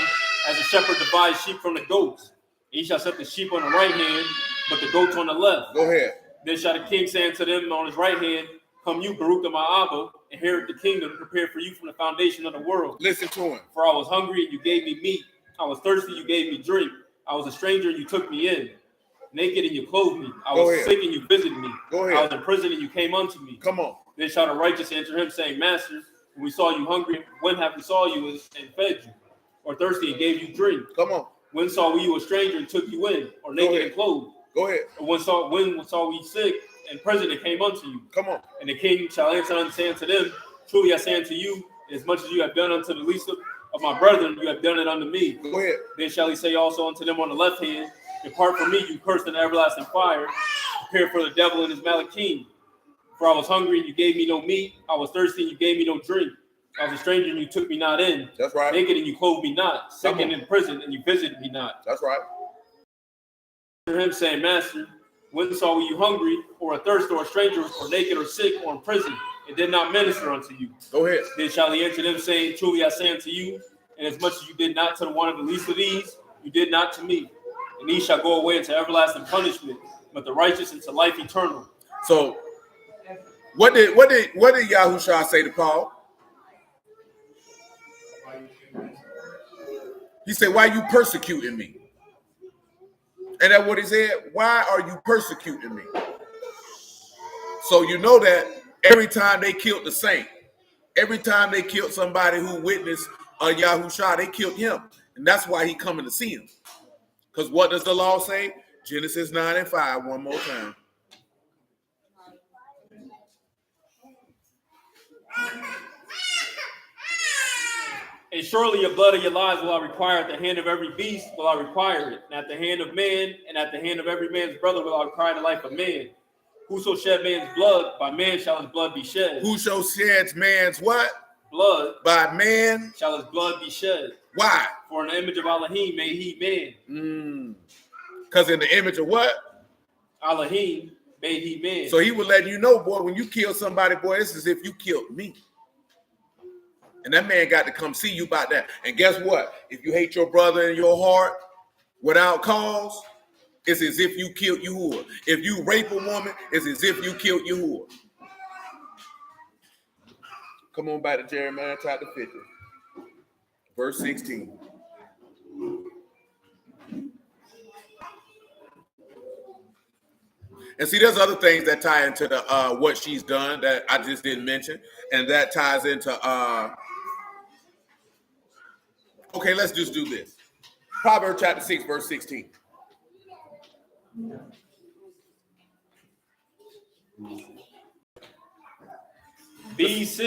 Speaker 2: as a shepherd divides sheep from the goats. He shall set the sheep on the right hand, but the goats on the left.
Speaker 1: Go ahead.
Speaker 2: Then shall the king say unto them on his right hand, come you, Baruch of my Abba, inherit the kingdom prepared for you from the foundation of the world.
Speaker 1: Listen to him.
Speaker 2: For I was hungry, and you gave me meat. I was thirsty, you gave me drink. I was a stranger, and you took me in. Naked, and you clothed me. I was sick, and you visited me.
Speaker 1: Go ahead.
Speaker 2: I was in prison, and you came unto me.
Speaker 1: Come on.
Speaker 2: Then shall the righteous answer him, saying, Master, when we saw you hungry, when have we saw you and fed you? Or thirsty and gave you drink?
Speaker 1: Come on.
Speaker 2: When saw we you a stranger and took you in? Or naked and clothed?
Speaker 1: Go ahead.
Speaker 2: Or when saw we sick and prison and came unto you?
Speaker 1: Come on.
Speaker 2: And the king shall answer unto them, truly I say unto you, as much as you have done unto the least of my brethren, you have done it unto me.
Speaker 1: Go ahead.
Speaker 2: Then shall he say also unto them on the left hand, depart from me, you cursed in everlasting fire, prepared for the devil and his Malachim. For I was hungry, and you gave me no meat. I was thirsty, and you gave me no drink. I was a stranger, and you took me not in.
Speaker 1: That's right.
Speaker 2: Naked, and you clothed me not. Sick and in prison, and you visited me not.
Speaker 1: That's right.
Speaker 2: For him saying, Master, when saw we you hungry, or athirst, or a stranger, or naked, or sick, or in prison, and did not minister unto you?
Speaker 1: Go ahead.
Speaker 2: Then shall he answer them, saying, truly I say unto you, and as much as you did not to the one of the least of these, you did not to me. And these shall go away into everlasting punishment, but the righteous into life eternal.
Speaker 1: So, what did Yahushua say to Paul? He said, "Why are you persecuting me?" And that's what he said. Why are you persecuting me? So you know that every time they killed the saint, every time they killed somebody who witnessed Yahushua, they killed him. And that's why he coming to see him. Because what does the law say? Genesis 9:5, one more time.
Speaker 2: And surely your blood and your lives will I require at the hand of every beast, will I require it. And at the hand of man, and at the hand of every man's brother will I require the life of man. Whoso shed man's blood, by man shall his blood be shed.
Speaker 1: Whoso sheds man's what?
Speaker 2: Blood.
Speaker 1: By man
Speaker 2: shall his blood be shed.
Speaker 1: Why?
Speaker 2: For in the image of Alahym made he man.
Speaker 1: Because in the image of what?
Speaker 2: Alahym made he man.
Speaker 1: So he was letting you know, boy, when you kill somebody, boy, it's as if you killed me. And that man got to come see you about that. And guess what? If you hate your brother in your heart without cause, it's as if you killed Yahuwah. If you rape a woman, it's as if you killed Yahuwah. Come on back to Jeremiah chapter 50, verse 16. And see, there's other things that tie into the what she's done that I just didn't mention, and that ties into. Okay, let's just do this. Proverbs chapter 6, verse 16.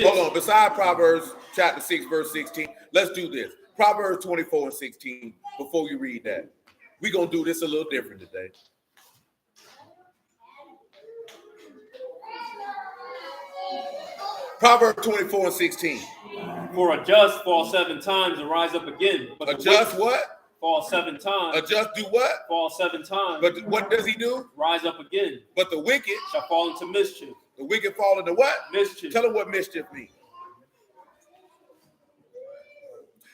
Speaker 1: Hold on. Beside Proverbs chapter 6, verse 16, let's do this. Proverbs 24 and 16. Before you read that, we're gonna do this a little different today. Proverbs 24 and 16.
Speaker 2: For a just fall 7 times and rise up again. But
Speaker 1: a just what?
Speaker 2: Fall 7 times.
Speaker 1: A just do what?
Speaker 2: Fall 7 times.
Speaker 1: But what does he do?
Speaker 2: Rise up again.
Speaker 1: But the wicked
Speaker 2: shall fall into mischief.
Speaker 1: The wicked fall into what?
Speaker 2: Mischief.
Speaker 1: Tell them what mischief means.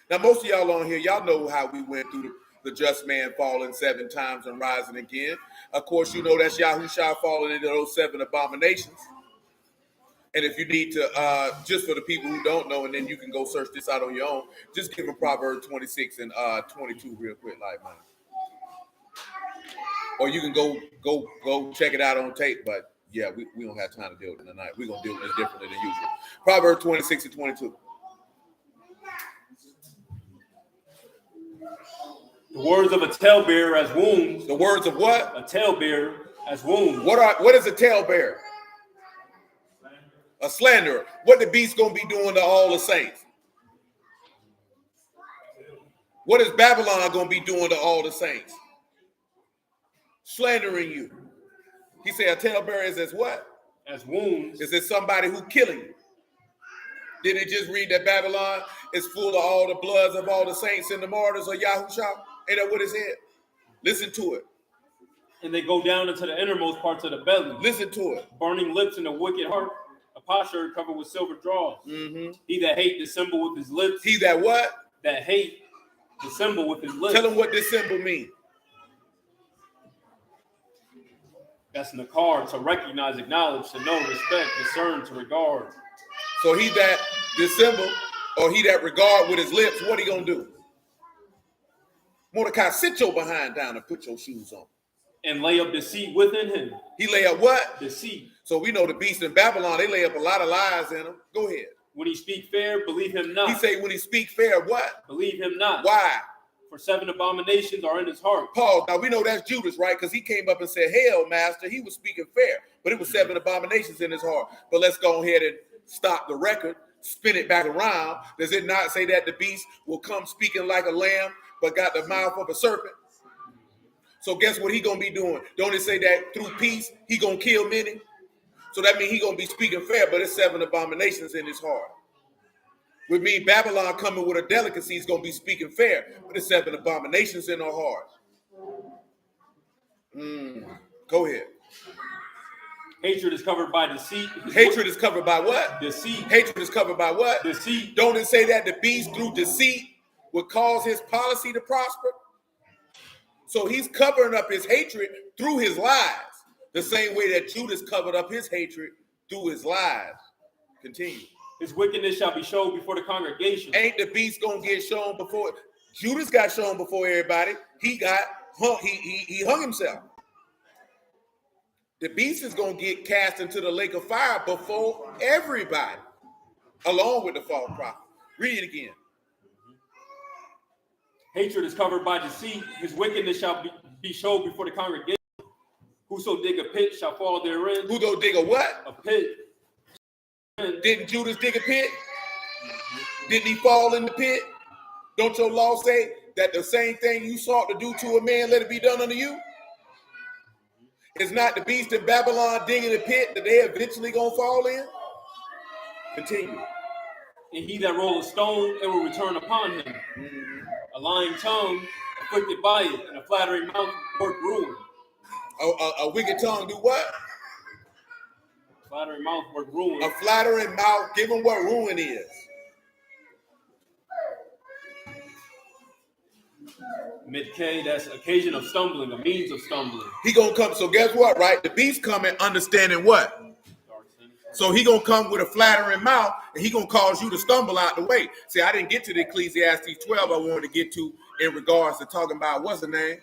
Speaker 1: Now, most of y'all on here, y'all know how we went through the just man falling 7 times and rising again. Of course, you know that's Yahushua falling into those 7 abominations. And if you need to, just for the people who don't know, and then you can go search this out on your own, just give them Proverbs 26 and 22 real quick, like mine. Or you can go check it out on tape, but yeah, we don't have time to deal with it tonight. We're going to deal with this differently than usual. Proverbs 26 and 22.
Speaker 2: The words of a talebearer as wounds.
Speaker 1: The words of what?
Speaker 2: A talebearer as wounds.
Speaker 1: What is a talebearer? A slanderer. What the beast gonna be doing to all the saints? What is Babylon gonna be doing to all the saints? Slandering you. He said a talebearer is as what?
Speaker 2: As wounds.
Speaker 1: Is it somebody who killing you? Didn't it just read that Babylon is full of all the bloods of all the saints and the martyrs of Yahushua? Ain't that what it said? Listen to it.
Speaker 2: And they go down into the innermost parts of the belly.
Speaker 1: Listen to it.
Speaker 2: Burning lips and a wicked heart. A potsherd covered with silver draws.
Speaker 1: Mm-hmm.
Speaker 2: He that hate dissemble with his lips.
Speaker 1: He that what?
Speaker 2: That hate dissemble with his lips.
Speaker 1: Tell him what dissemble means.
Speaker 2: That's nakar, to recognize, acknowledge, to know, respect, discern, to regard.
Speaker 1: So he that dissemble or he that regard with his lips, what he gonna do? Mordecai, sit your behind down and put your shoes on.
Speaker 2: And lay up deceit within him.
Speaker 1: He lay up what?
Speaker 2: Deceit.
Speaker 1: So we know the beast in Babylon, they lay up a lot of lies in him. Go ahead.
Speaker 2: When he speak fair, believe him not.
Speaker 1: He say when he speak fair, what?
Speaker 2: Believe him not.
Speaker 1: Why?
Speaker 2: For 7 abominations are in his heart.
Speaker 1: Paul, now we know that's Judas, right? Because he came up and said, "Hail, master." He was speaking fair, but it was 7 abominations in his heart. But let's go ahead and stop the record, spin it back around. Does it not say that the beast will come speaking like a lamb, but got the mouth of a serpent? So guess what he gonna be doing? Don't it say that through peace he gonna kill many? So that means he gonna be speaking fair, but it's 7 abominations in his heart. Which means Babylon coming with a delicacy is gonna be speaking fair, but it's 7 abominations in her heart. Go ahead.
Speaker 2: Hatred is covered by deceit.
Speaker 1: Hatred is covered by what?
Speaker 2: Deceit.
Speaker 1: Hatred is covered by what?
Speaker 2: Deceit.
Speaker 1: Don't it say that the beast through deceit would cause his policy to prosper? So he's covering up his hatred through his lies, the same way that Judas covered up his hatred through his lies. Continue.
Speaker 2: His wickedness shall be shown before the congregation.
Speaker 1: Ain't the beast gonna get shown before? Judas got shown before everybody. He got hung. He hung himself. The beast is gonna get cast into the lake of fire before everybody, along with the false prophet. Read it again.
Speaker 2: Hatred is covered by deceit. His wickedness shall be showed before the congregation. Whoso dig a pit shall fall therein.
Speaker 1: Who go dig a what?
Speaker 2: A pit.
Speaker 1: Didn't Judas dig a pit? Didn't he fall in the pit? Don't your law say that the same thing you sought to do to a man, let it be done unto you? Is not the beast in Babylon digging a pit that they eventually gonna fall in? Continue.
Speaker 2: And he that roll a stone, it will return upon him. A lying tongue afflicted by it, and a flattering mouth work ruin.
Speaker 1: A wicked tongue do what?
Speaker 2: Flattering mouth work ruin.
Speaker 1: A flattering mouth, give him what ruin is.
Speaker 2: Mid-K, that's occasion of stumbling, a means of stumbling.
Speaker 1: He gonna come, so guess what, right? The beast coming understanding what? So he gonna come with a flattering mouth, and he gonna cause you to stumble out the way. See, I didn't get to the Ecclesiastes 12 I wanted to get to in regards to talking about, what's the name?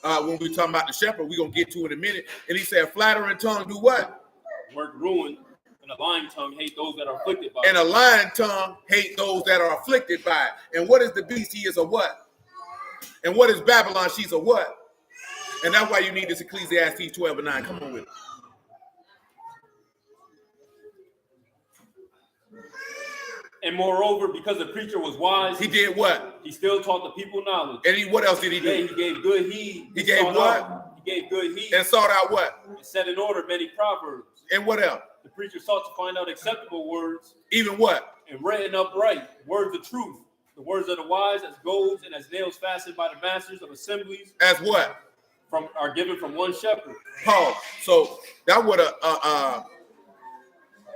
Speaker 1: When we talking about the shepherd, we're gonna get to in a minute. And he said, flattering tongue do what?
Speaker 2: Work ruin, and a lying tongue hate those that are afflicted by
Speaker 1: And
Speaker 2: it.
Speaker 1: a lying tongue hate those that are afflicted by it. And what is the beast? He is a what? And what is Babylon? She's a what? And that's why you need this Ecclesiastes 12 and 9. Come on with it.
Speaker 2: And moreover, because the preacher was wise,
Speaker 1: He did what?
Speaker 2: he still taught the people knowledge.
Speaker 1: And what else did he do?
Speaker 2: Yeah, he gave good heed.
Speaker 1: He gave what?
Speaker 2: He gave good heed.
Speaker 1: And sought out what?
Speaker 2: And set in order many proverbs.
Speaker 1: And what else?
Speaker 2: The preacher sought to find out acceptable words
Speaker 1: Even what?
Speaker 2: and written upright, words of truth. The words of the wise as golds and as nails fastened by the masters of assemblies
Speaker 1: As what?
Speaker 2: are given from one shepherd.
Speaker 1: Paul. So that would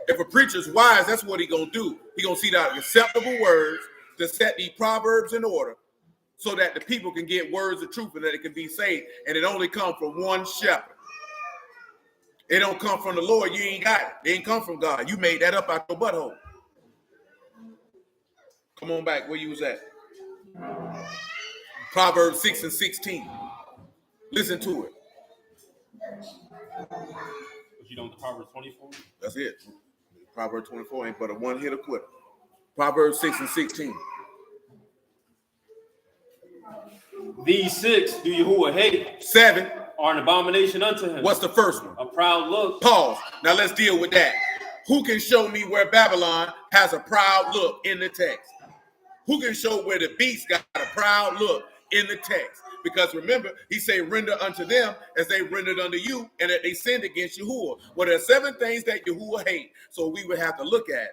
Speaker 1: if a preacher's wise, that's what he gonna do. He gonna see out acceptable words to set these proverbs in order, so that the people can get words of truth and that it can be saved. And it only comes from one shepherd. It don't come from the Lord. You ain't got it. It ain't come from God. You made that up out your butthole. Come on back where you was at. Proverbs 6 and 16. Listen to it.
Speaker 2: But you don't the Proverbs 24?
Speaker 1: That's it. Proverbs 24 ain't but a one-hitter quitter. Proverbs 6 and 16.
Speaker 2: These six do Yahuwah hate,
Speaker 1: 7.
Speaker 2: are an abomination unto him.
Speaker 1: What's the first one?
Speaker 2: A proud look.
Speaker 1: Pause. Now let's deal with that. Who can show me where Babylon has a proud look in the text? Who can show where the beast got a proud look in the text? Because remember, he say, render unto them as they rendered unto you, and that they sinned against Yahuwah. Well, there are 7 things that Yahuwah hate, so we would have to look at.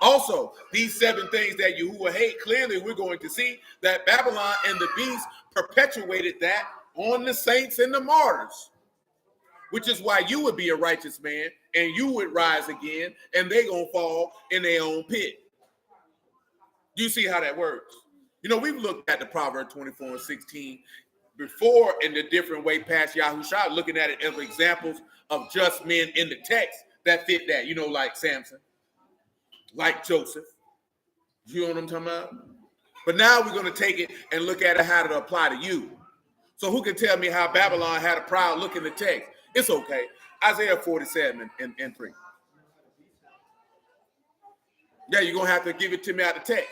Speaker 1: Also, these 7 things that Yahuwah hate, clearly we're going to see that Babylon and the beast perpetuated that on the saints and the martyrs, which is why you would be a righteous man, and you would rise again, and they gonna fall in their own pit. Do you see how that works? You know, we've looked at the Proverbs 24 and 16 before in the different way past Yahushua, looking at it as examples of just men in the text that fit that, you know, like Samson, like Joseph. You know what I'm talking about? But now we're going to take it and look at it how to apply to you. So who can tell me how Babylon had a proud look in the text? It's okay. Isaiah 47 and 3. Yeah, you're going to have to give it to me out of the text.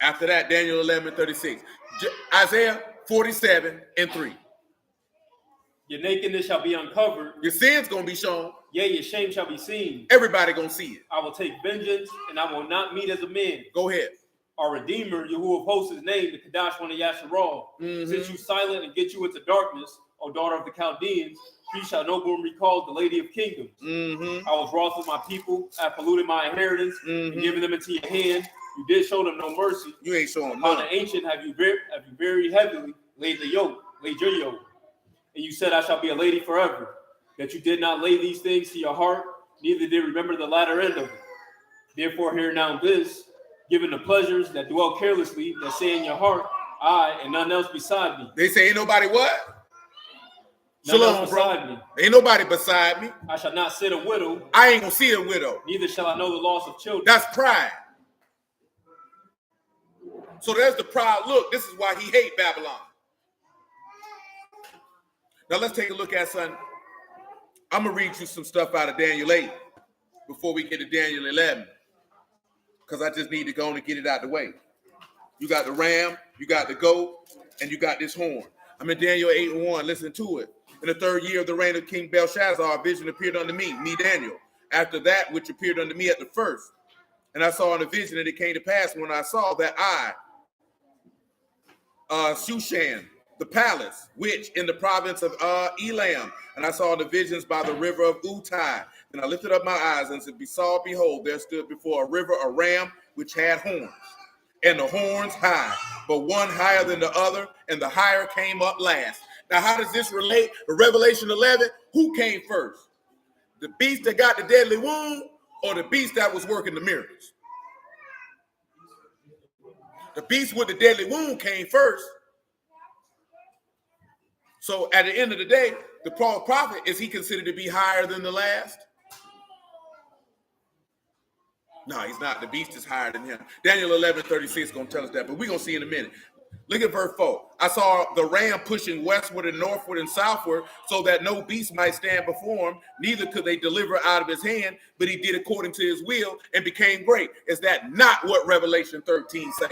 Speaker 1: After that, Daniel 11:36. Isaiah 47 and 3.
Speaker 2: Your nakedness shall be uncovered.
Speaker 1: Your sin's going to be shown.
Speaker 2: Yea, your shame shall be seen.
Speaker 1: Everybody going to see it.
Speaker 2: I will take vengeance, and I will not meet as a man.
Speaker 1: Go ahead.
Speaker 2: Our Redeemer, Yahuwah of hosts, his name, the Kadash one of Yasharal. Since you silent and get you into darkness, O daughter of the Chaldeans, she shall no more be called the Lady of Kingdoms. I was wroth with my people. I polluted my inheritance and given them into your hand. You did show them no mercy.
Speaker 1: You ain't showing
Speaker 2: Upon
Speaker 1: none.
Speaker 2: the ancient have you very heavily laid your yoke. And you said, I shall be a lady forever. That you did not lay these things to your heart, neither did remember the latter end of it. Therefore hear now this, given the pleasures that dwell carelessly, that say in your heart, I and none else beside me.
Speaker 1: They say ain't nobody what?
Speaker 2: None
Speaker 1: Shalom,
Speaker 2: else
Speaker 1: bro.
Speaker 2: beside me.
Speaker 1: Ain't nobody beside me.
Speaker 2: I shall not sit a widow,
Speaker 1: I ain't gonna see a widow.
Speaker 2: neither shall I know the loss of children.
Speaker 1: That's pride. So there's the proud look. This is why he hate Babylon. Now let's take a look at something. I'm gonna read you some stuff out of Daniel 8 before we get to Daniel 11, because I just need to go on and get it out the way. You got the ram, you got the goat, and you got this horn. I'm in Daniel 8:1. Listen to it. In the 3rd year of the reign of King Belshazzar, a vision appeared unto me, Daniel. After that which appeared unto me at the first. And I saw in a vision, and it came to pass when I saw that Shushan, the palace, which in the province of Elam, and I saw the visions by the river of Utai. And I lifted up my eyes and saw, behold, there stood before a river a ram which had horns, and the horns high, but one higher than the other, and the higher came up last. Now, how does this relate to Revelation 11? Who came first? The beast that got the deadly wound, or the beast that was working the miracles? The beast with the deadly wound came first. So at the end of the day, the false prophet, is he considered to be higher than the last? No, he's not. The beast is higher than him. Daniel 11:36 is going to tell us that, but we're going to see in a minute. Look at verse 4. I saw the ram pushing westward and northward and southward, so that no beast might stand before him, neither could they deliver out of his hand, but he did according to his will and became great. Is that not what Revelation 13 says?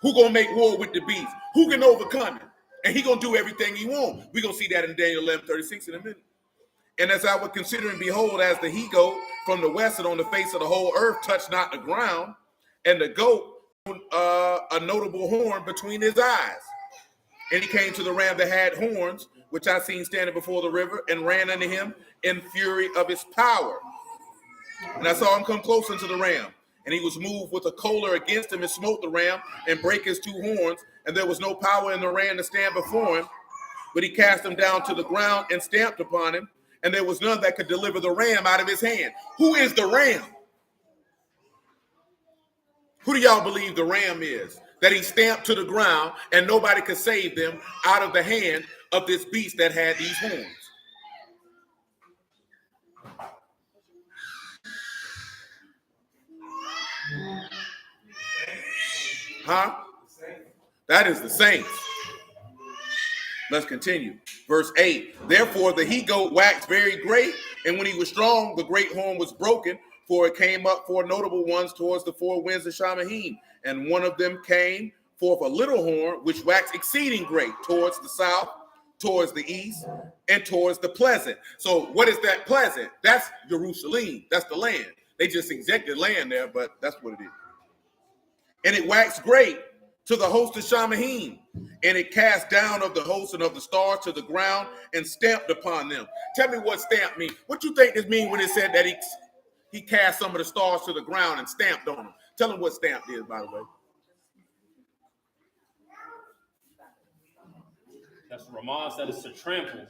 Speaker 1: Who going to make war with the beast? Who can overcome him? And he going to do everything he wants. We're going to see that in Daniel 11:36 in a minute. And as I was considering, behold, as the he-goat from the west and on the face of the whole earth touched not the ground, and the goat a notable horn between his eyes. And he came to the ram that had horns, which I seen standing before the river, and ran unto him in fury of his power. And I saw him come close unto the ram, and he was moved with a choler against him, and smote the ram, and brake his 2 horns, and there was no power in the ram to stand before him, but he cast him down to the ground and stamped upon him, and there was none that could deliver the ram out of his hand. Who is the ram? Who do y'all believe the ram is? That he stamped to the ground and nobody could save them out of the hand of this beast that had these horns. Huh? That is the saints. Let's continue. Verse 8. Therefore the he-goat waxed very great, and when he was strong, the great horn was broken, for it came up 4 notable ones towards the 4 winds of Shamahim. And one of them came forth a little horn, which waxed exceeding great towards the south, towards the east, and towards the pleasant. So what is that pleasant? That's Jerusalem. That's the land. They just injected land there, but that's what it is. And it waxed great to the host of Shamahim, and it cast down of the host and of the stars to the ground and stamped upon them. Tell me what stamp means. What you think this means when it said that he cast some of the stars to the ground and stamped on them? Tell them what stamped is, by the way.
Speaker 2: That's Ramaz, that is to trample.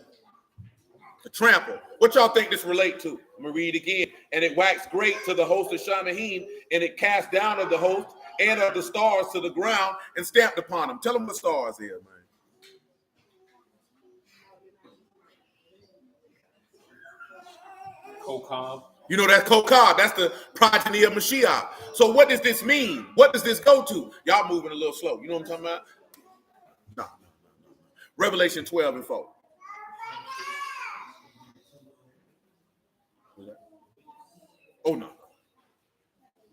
Speaker 1: To trample. What y'all think this relate to? I'm going to read again. And it waxed great to the host of Shamahim, and it cast down of the host and of the stars to the ground and stamped upon them. Tell them what stars is, man.
Speaker 2: Kokab.
Speaker 1: You know, that's Kokab. That's the progeny of Mashiach. So what does this mean? What does this go to? Y'all moving a little slow. You know what I'm talking about? No. Revelation 12:4. Oh, no.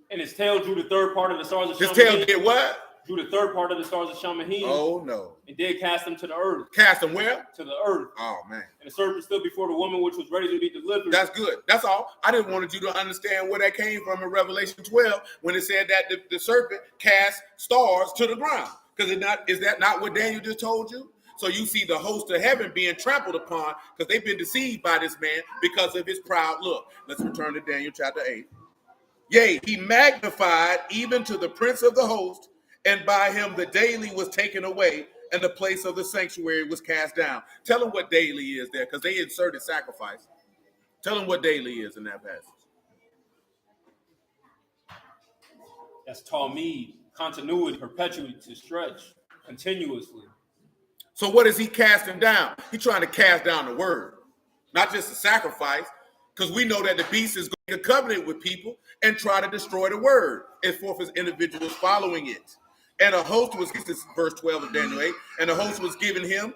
Speaker 2: And his tail drew the 3rd part of the stars of
Speaker 1: His
Speaker 2: Shamahim.
Speaker 1: tail did what?
Speaker 2: Drew the 3rd part of the stars of Shamahim.
Speaker 1: Oh, no.
Speaker 2: And did cast them to the earth.
Speaker 1: Cast them where?
Speaker 2: To the earth.
Speaker 1: Oh, man.
Speaker 2: And the serpent stood before the woman which was ready to be delivered.
Speaker 1: That's good. That's all. I didn't want you to understand where that came from in Revelation 12 when it said that the serpent cast stars to the ground. Because is that not what Daniel just told you? So you see the host of heaven being trampled upon because they've been deceived by this man because of his proud look. Let's return to Daniel chapter 8. Yea, he magnified even to the prince of the host, and by him the daily was taken away, and the place of the sanctuary was cast down. Tell them what daily is there, because they inserted sacrifice. Tell them what daily is in that passage.
Speaker 2: That's Talmud, continuity, perpetuity, to stretch continuously.
Speaker 1: So what is he casting down? He's trying to cast down the word, not just the sacrifice, because we know that the beast is going to covenant with people and try to destroy the word, as forth as individuals following it. And a host was, this is verse 12 of Daniel 8, and a host was given him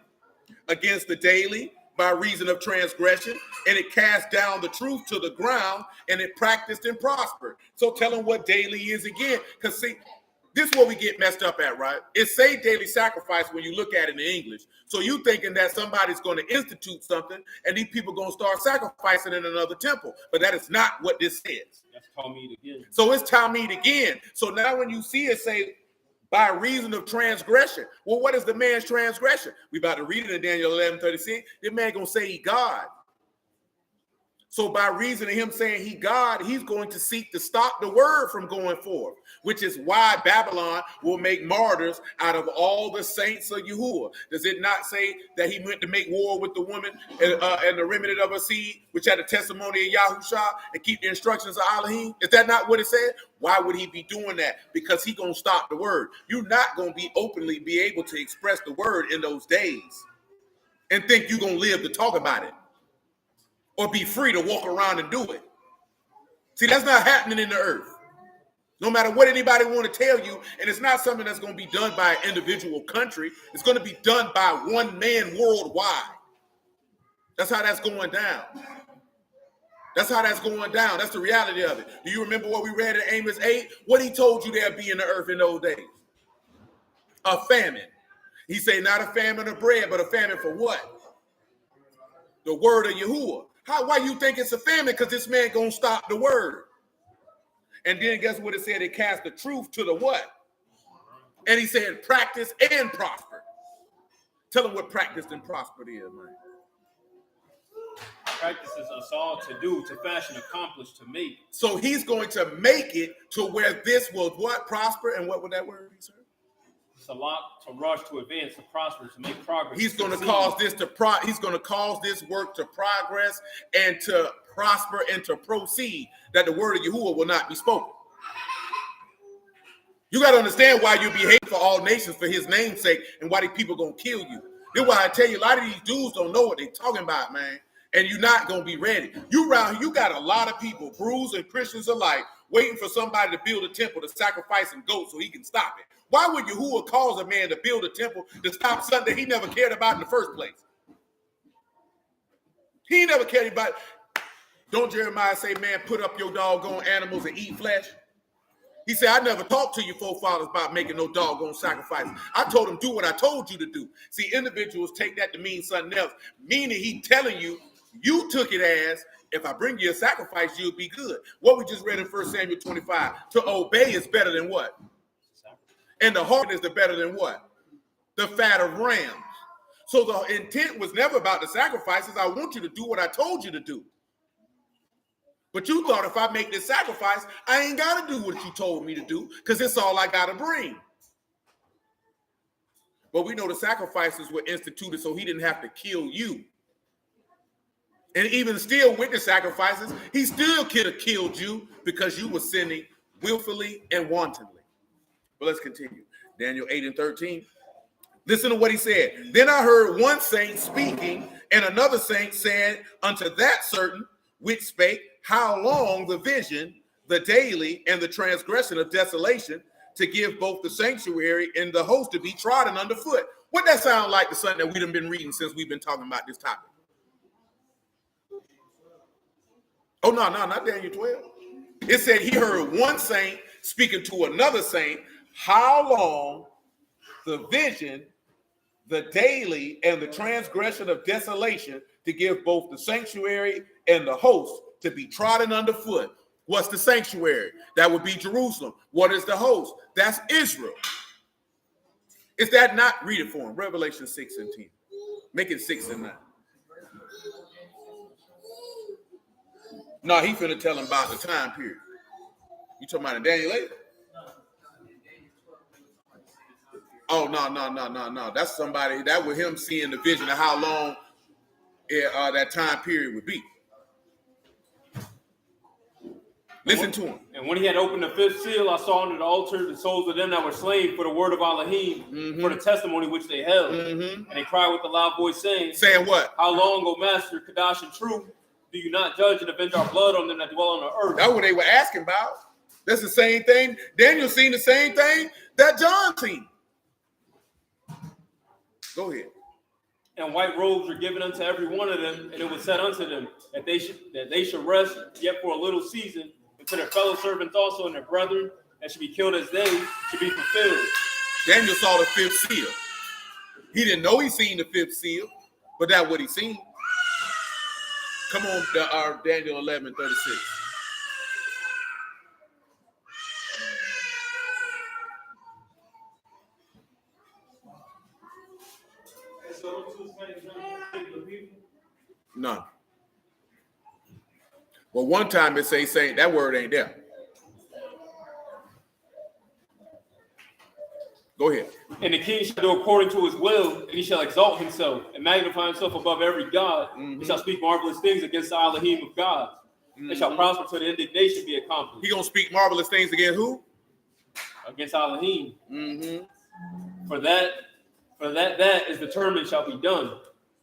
Speaker 1: against the daily by reason of transgression, and it cast down the truth to the ground, and it practiced and prospered. So tell them what daily is again, because see, This is where we get messed up at, right? It say daily sacrifice when you look at it in English. So you thinking that somebody's going to institute something and these people going to start sacrificing in another temple. But that is not what this says.
Speaker 2: That's Talmud again.
Speaker 1: So it's Talmud again. So now when you see it say, by reason of transgression. Well, what is the man's transgression? We about to read it in Daniel 11:36. The man going to say he God. So by reason of him saying he God, he's going to seek to stop the word from going forth, which is why Babylon will make martyrs out of all the saints of Yahuwah. Does it not say that he went to make war with the woman and the remnant of her seed, which had the testimony of Yahusha and keep the instructions of Alahym? Is that not what it said? Why would he be doing that? Because he's going to stop the word. You're not going to be openly be able to express the word in those days and think you're going to live to talk about it. Or be free to walk around and do it. See, that's not happening in the earth. No matter what anybody want to tell you, and it's not something that's going to be done by an individual country. It's going to be done by one man worldwide. That's how that's going down. That's how that's going down. That's the reality of it. Do you remember what we read in Amos 8? What he told you there'd be in the earth in those days? A famine. He said not a famine of bread, but a famine for what? The word of Yahuwah. Why you think it's a famine? Because this man gonna stop the word. And then guess what it said? It cast the truth to the what? And he said practice and prosper. Tell them what practice and prosper is, man.
Speaker 2: Practice is us all to do, to fashion, accomplish, to make.
Speaker 1: So he's going to make it to where this will what? Prosper. And what would that word be, sir?
Speaker 2: Salat, to rush, to advance, to prosper, to make progress.
Speaker 1: He's going to cause this to he's going to cause this work to progress and to prosper and to proceed, that the word of Yahuwah will not be spoken. You got to understand why you behave for all nations for his name's sake and why these people going to kill you. This is why I tell you, a lot of these dudes don't know what they're talking about, man. And you're not going to be ready. You got a lot of people, Brews and Christians alike, waiting for somebody to build a temple to sacrifice some goats so he can stop it. Why would Yahuwah cause a man to build a temple to stop something that he never cared about in the first place? He never cared about it. Don't Jeremiah say, man, put up your doggone animals and eat flesh? He said, I never talked to your forefathers about making no doggone sacrifices. I told them, do what I told you to do. See, individuals take that to mean something else, meaning he telling you, you took it as, if I bring you a sacrifice, you'll be good. What we just read in 1 Samuel 25, to obey is better than what? And the heart is the better than what? The fat of rams. So the intent was never about the sacrifices. I want you to do what I told you to do. But you thought if I make this sacrifice, I ain't got to do what you told me to do because it's all I got to bring. But we know the sacrifices were instituted so he didn't have to kill you. And even still with the sacrifices, he still could have killed you because you were sinning willfully and wantonly. But let's continue. Daniel 8:13. Listen to what he said. Then I heard one saint speaking, and another saint said unto that certain which spake, how long the vision, the daily, and the transgression of desolation, to give both the sanctuary and the host to be trodden underfoot. What that sound like to something that we've been reading since we've been talking about this topic? Oh, no, not Daniel 12. It said he heard one saint speaking to another saint, how long the vision, the daily, and the transgression of desolation to give both the sanctuary and the host to be trodden underfoot. What's the sanctuary? That would be Jerusalem. What is the host? That's Israel. Is that not? Read it for him. Revelation 6:10. Make it 6 and 9. No, he finna tell him about the time period. You talking about in Daniel 8? Oh, no. That's somebody, that was him seeing the vision of how long that time period would be. Listen to him.
Speaker 2: And when he had opened the fifth seal, I saw under the altar the souls of them that were slain for the word of Alahym, for the testimony which they held. And they cried with a loud voice, saying,
Speaker 1: What?
Speaker 2: How long, O Master, Kadash and true, do you not judge and avenge our blood on them that dwell on the earth?
Speaker 1: That's what they were asking about. That's the same thing. Daniel seen the same thing that John seen. Go ahead.
Speaker 2: And white robes were given unto every one of them, and it was said unto them that they should rest yet for a little season, and to their fellow servants also and their brethren that should be killed as they should be fulfilled.
Speaker 1: Daniel saw the fifth seal. He didn't know he seen the fifth seal, but that's what he seen. Come on, Daniel 11:36. None. Well, one time it say saint, that word ain't there. Go ahead.
Speaker 2: And the king shall do according to his will, and he shall exalt himself and magnify himself above every god. He shall speak marvelous things against the Alahym of God. They shall prosper till the indignation be accomplished.
Speaker 1: He gonna speak marvelous things against who?
Speaker 2: Against Alahym. For that is determined shall be done.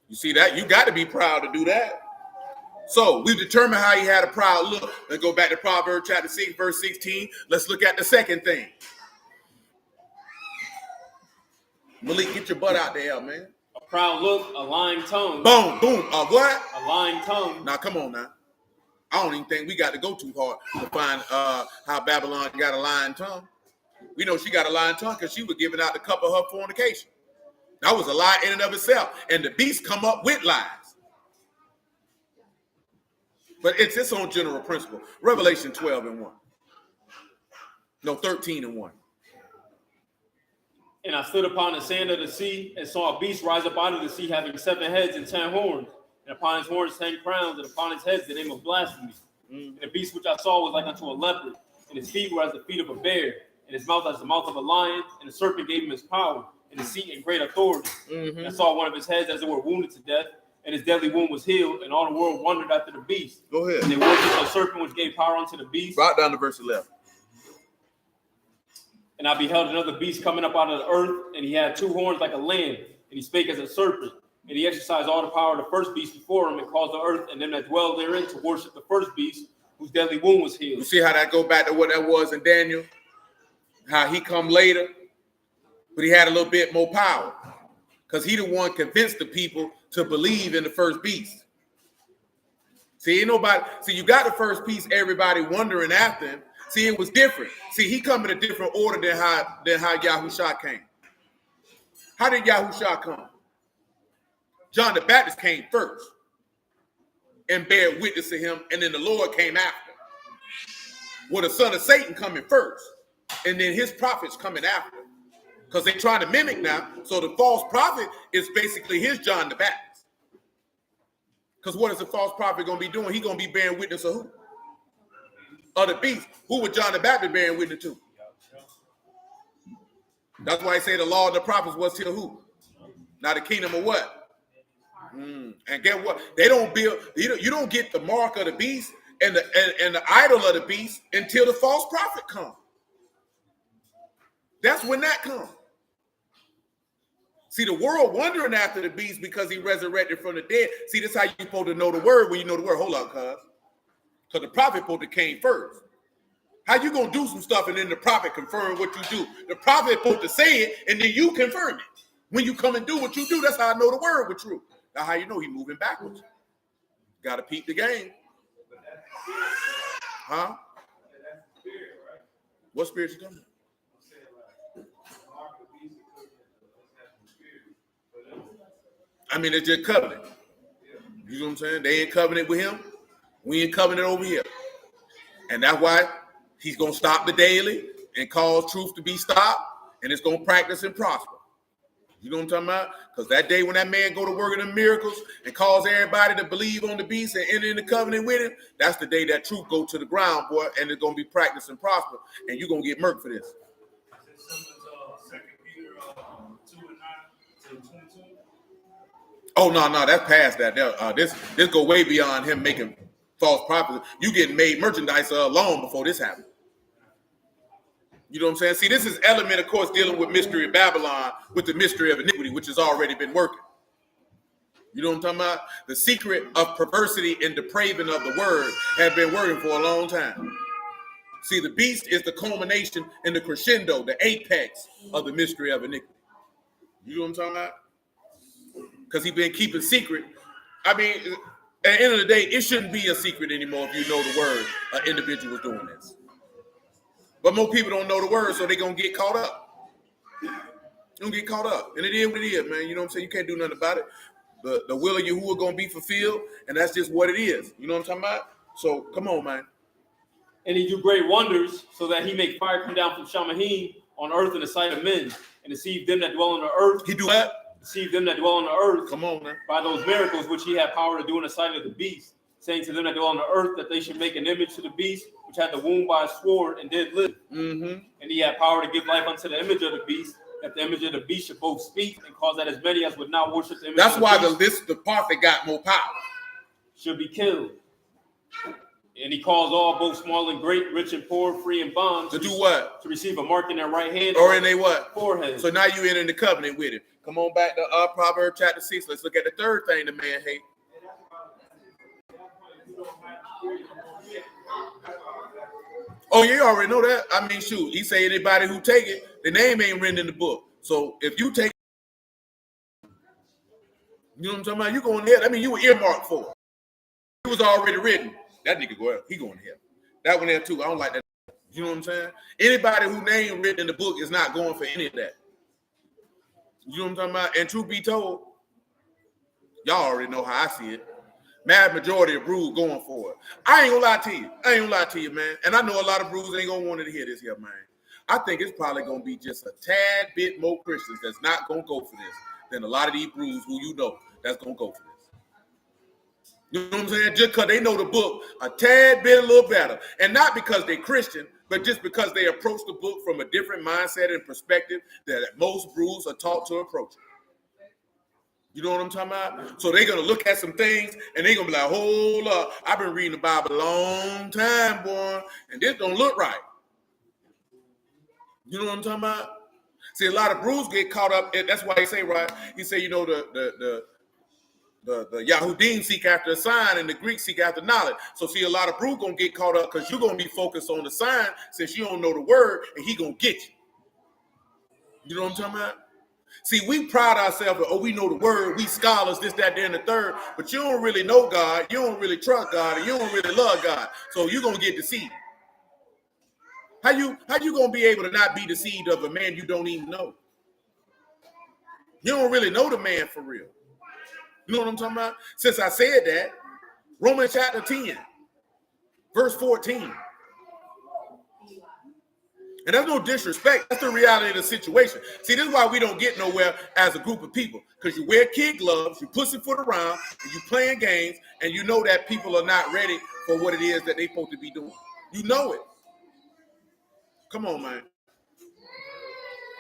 Speaker 1: You see that? You got to be proud to do that. So we've determined how he had a proud look. Let's go back to Proverbs chapter 6, verse 16. Let's look at the second thing. Malik, get your butt out there, man.
Speaker 2: A proud look, a lying tongue.
Speaker 1: Boom, boom. A what?
Speaker 2: A lying tongue.
Speaker 1: Now, come on now. I don't even think we got to go too hard to find how Babylon got a lying tongue. We know she got a lying tongue because she was giving out the cup of her fornication. That was a lie in and of itself. And the beast come up with lies. But it's its own general principle. Revelation 12:1. No, 13:1.
Speaker 2: And I stood upon the sand of the sea and saw a beast rise up out of the sea having 7 heads and 10 horns. And upon his horns 10 crowns, and upon his heads the name of blasphemy. And the beast which I saw was like unto a leopard, and his feet were as the feet of a bear, and his mouth as the mouth of a lion, and the serpent gave him his power, and his seat and great authority. And I saw one of his heads as it were wounded to death, and his deadly wound was healed, and all the world wondered after the beast.
Speaker 1: Go ahead.
Speaker 2: And they worshipped the serpent which gave power unto the beast.
Speaker 1: Right down to verse 11.
Speaker 2: And I beheld another beast coming up out of the earth, and he had 2 horns like a lamb, and he spake as a serpent. And he exercised all the power of the first beast before him, and caused the earth and them that dwell therein to worship the first beast, whose deadly wound was healed.
Speaker 1: You see how that go back to what that was in Daniel? How he come later, but he had a little bit more power. Because he the one convinced the people to believe in the first beast. See, ain't nobody, see, you got the first beast, everybody wondering after him. See, it was different. See, he come in a different order than how Yahushua came. How did Yahushua come? John the Baptist came first and bear witness to him, and then the Lord came after. Well, the son of Satan coming first, and then his prophets coming after. Because they trying to mimic now. So the false prophet is basically his John the Baptist. Because what is the false prophet going to be doing? He's going to be bearing witness of who? Of the beast. Who was John the Baptist bearing witness to? That's why I say the law of the prophets was till who? Now the kingdom of what? And get what? They don't build. You don't get the mark of the beast and the idol of the beast until the false prophet comes. That's when that comes. See, the world wondering after the beast because he resurrected from the dead. See, this is how you supposed to know the word when you know the word. Hold on, cuz. Because the prophet supposed to came first. How you gonna do some stuff and then the prophet confirm what you do? The prophet supposed to say it and then you confirm it. When you come and do what you do, that's how I know the word was true. That's how you know he moving backwards. Got to peep the game. Huh? What spirit you talking about? I mean, it's just covenant. You know what I'm saying? They ain't covenant with him. We ain't covenant over here. And that's why he's going to stop the daily and cause truth to be stopped. And it's going to practice and prosper. You know what I'm talking about? Because that day when that man go to work in the miracles and cause everybody to believe on the beast and enter in the covenant with him, that's the day that truth go to the ground, boy, and it's going to be practiced and prosper. And you're going to get murked for this. Oh, no, that's past that. This go way beyond him making false prophets. You getting made merchandise long before this happened. You know what I'm saying? See, this is element, of course, dealing with mystery of Babylon, with the mystery of iniquity, which has already been working. You know what I'm talking about? The secret of perversity and depraving of the word has been working for a long time. See, the beast is the culmination and the crescendo, the apex of the mystery of iniquity. You know what I'm talking about? Because he's been keeping secret. I mean, at the end of the day, it shouldn't be a secret anymore if you know the word an individual is doing this. But more people don't know the word, so they're going to get caught up. They're going to get caught up. And it is what it is, man. You know what I'm saying? You can't do nothing about it. The will of Yahuwah going to be fulfilled, and that's just what it is. You know what I'm talking about? So, come on, man.
Speaker 2: And he do great wonders, so that he make fire come down from Shamahim on earth in the sight of men, and deceive them that dwell on the earth.
Speaker 1: He do what?
Speaker 2: Deceive them that dwell on the earth.
Speaker 1: Come on, man.
Speaker 2: By those miracles which he had power to do in the sight of the beast, saying to them that dwell on the earth that they should make an image to the beast, which had the wound by a sword and did live.
Speaker 1: Mm-hmm.
Speaker 2: And he had power to give life unto the image of the beast, that the image of the beast should both speak and cause that as many as would not worship the image
Speaker 1: That's
Speaker 2: of the
Speaker 1: why
Speaker 2: beast
Speaker 1: the prophet got more power.
Speaker 2: should be killed. And he calls all, both small and great, rich and poor, free and bond,
Speaker 1: To do what?
Speaker 2: to receive a mark in their right hand
Speaker 1: Or in their what?
Speaker 2: forehead.
Speaker 1: So now you in the covenant with him. Come on back to Proverbs chapter 6. Let's look at the third thing the man hate. Oh, you already know that. I mean, shoot. He say anybody who take it, the name ain't written in the book. So if you take it, you know what I'm talking about? You going there. I mean, you were earmarked for it. It was already written. That nigga go out. He going here. That one there too. I don't like that. You know what I'm saying? Anybody who name written in the book is not going for any of that. You know what I'm talking about? And truth be told, y'all already know how I see it. Mad majority of brews going for it. I ain't gonna lie to you. Man. And I know a lot of brews ain't gonna want to hear this here, man. I think it's probably gonna be just a tad bit more Christians that's not gonna go for this than a lot of these brews who you know that's gonna go for this. You know what I'm saying? Just because they know the book a tad bit a little better. And not because they're Christian, but just because they approach the book from a different mindset and perspective that most brews are taught to approach it. You know what I'm talking about? So they're going to look at some things and they're going to be like, hold up, I've been reading the Bible a long time, boy, and this don't look right. You know what I'm talking about? See, a lot of brews get caught up. That's why he say, right? He say, you know, the Yahudim seek after a sign and the Greeks seek after knowledge. So see, a lot of brews going to get caught up because you're going to be focused on the sign since you don't know the word, and he going to get you. You know what I'm talking about? See, we pride ourselves, we know the word, we scholars, this, that, there, and the third, but you don't really know God, you don't really trust God, and you don't really love God, so you're going to get deceived. How you going to be able to not be deceived of a man you don't even know? You don't really know the man for real. You know what I'm talking about? Since I said that, Romans chapter 10, verse 14. And that's no disrespect. That's the reality of the situation. See, this is why we don't get nowhere as a group of people. Because you wear kid gloves, you pussyfoot around, and you playing games, and you know that people are not ready for what it is that they're supposed to be doing. You know it. Come on, man.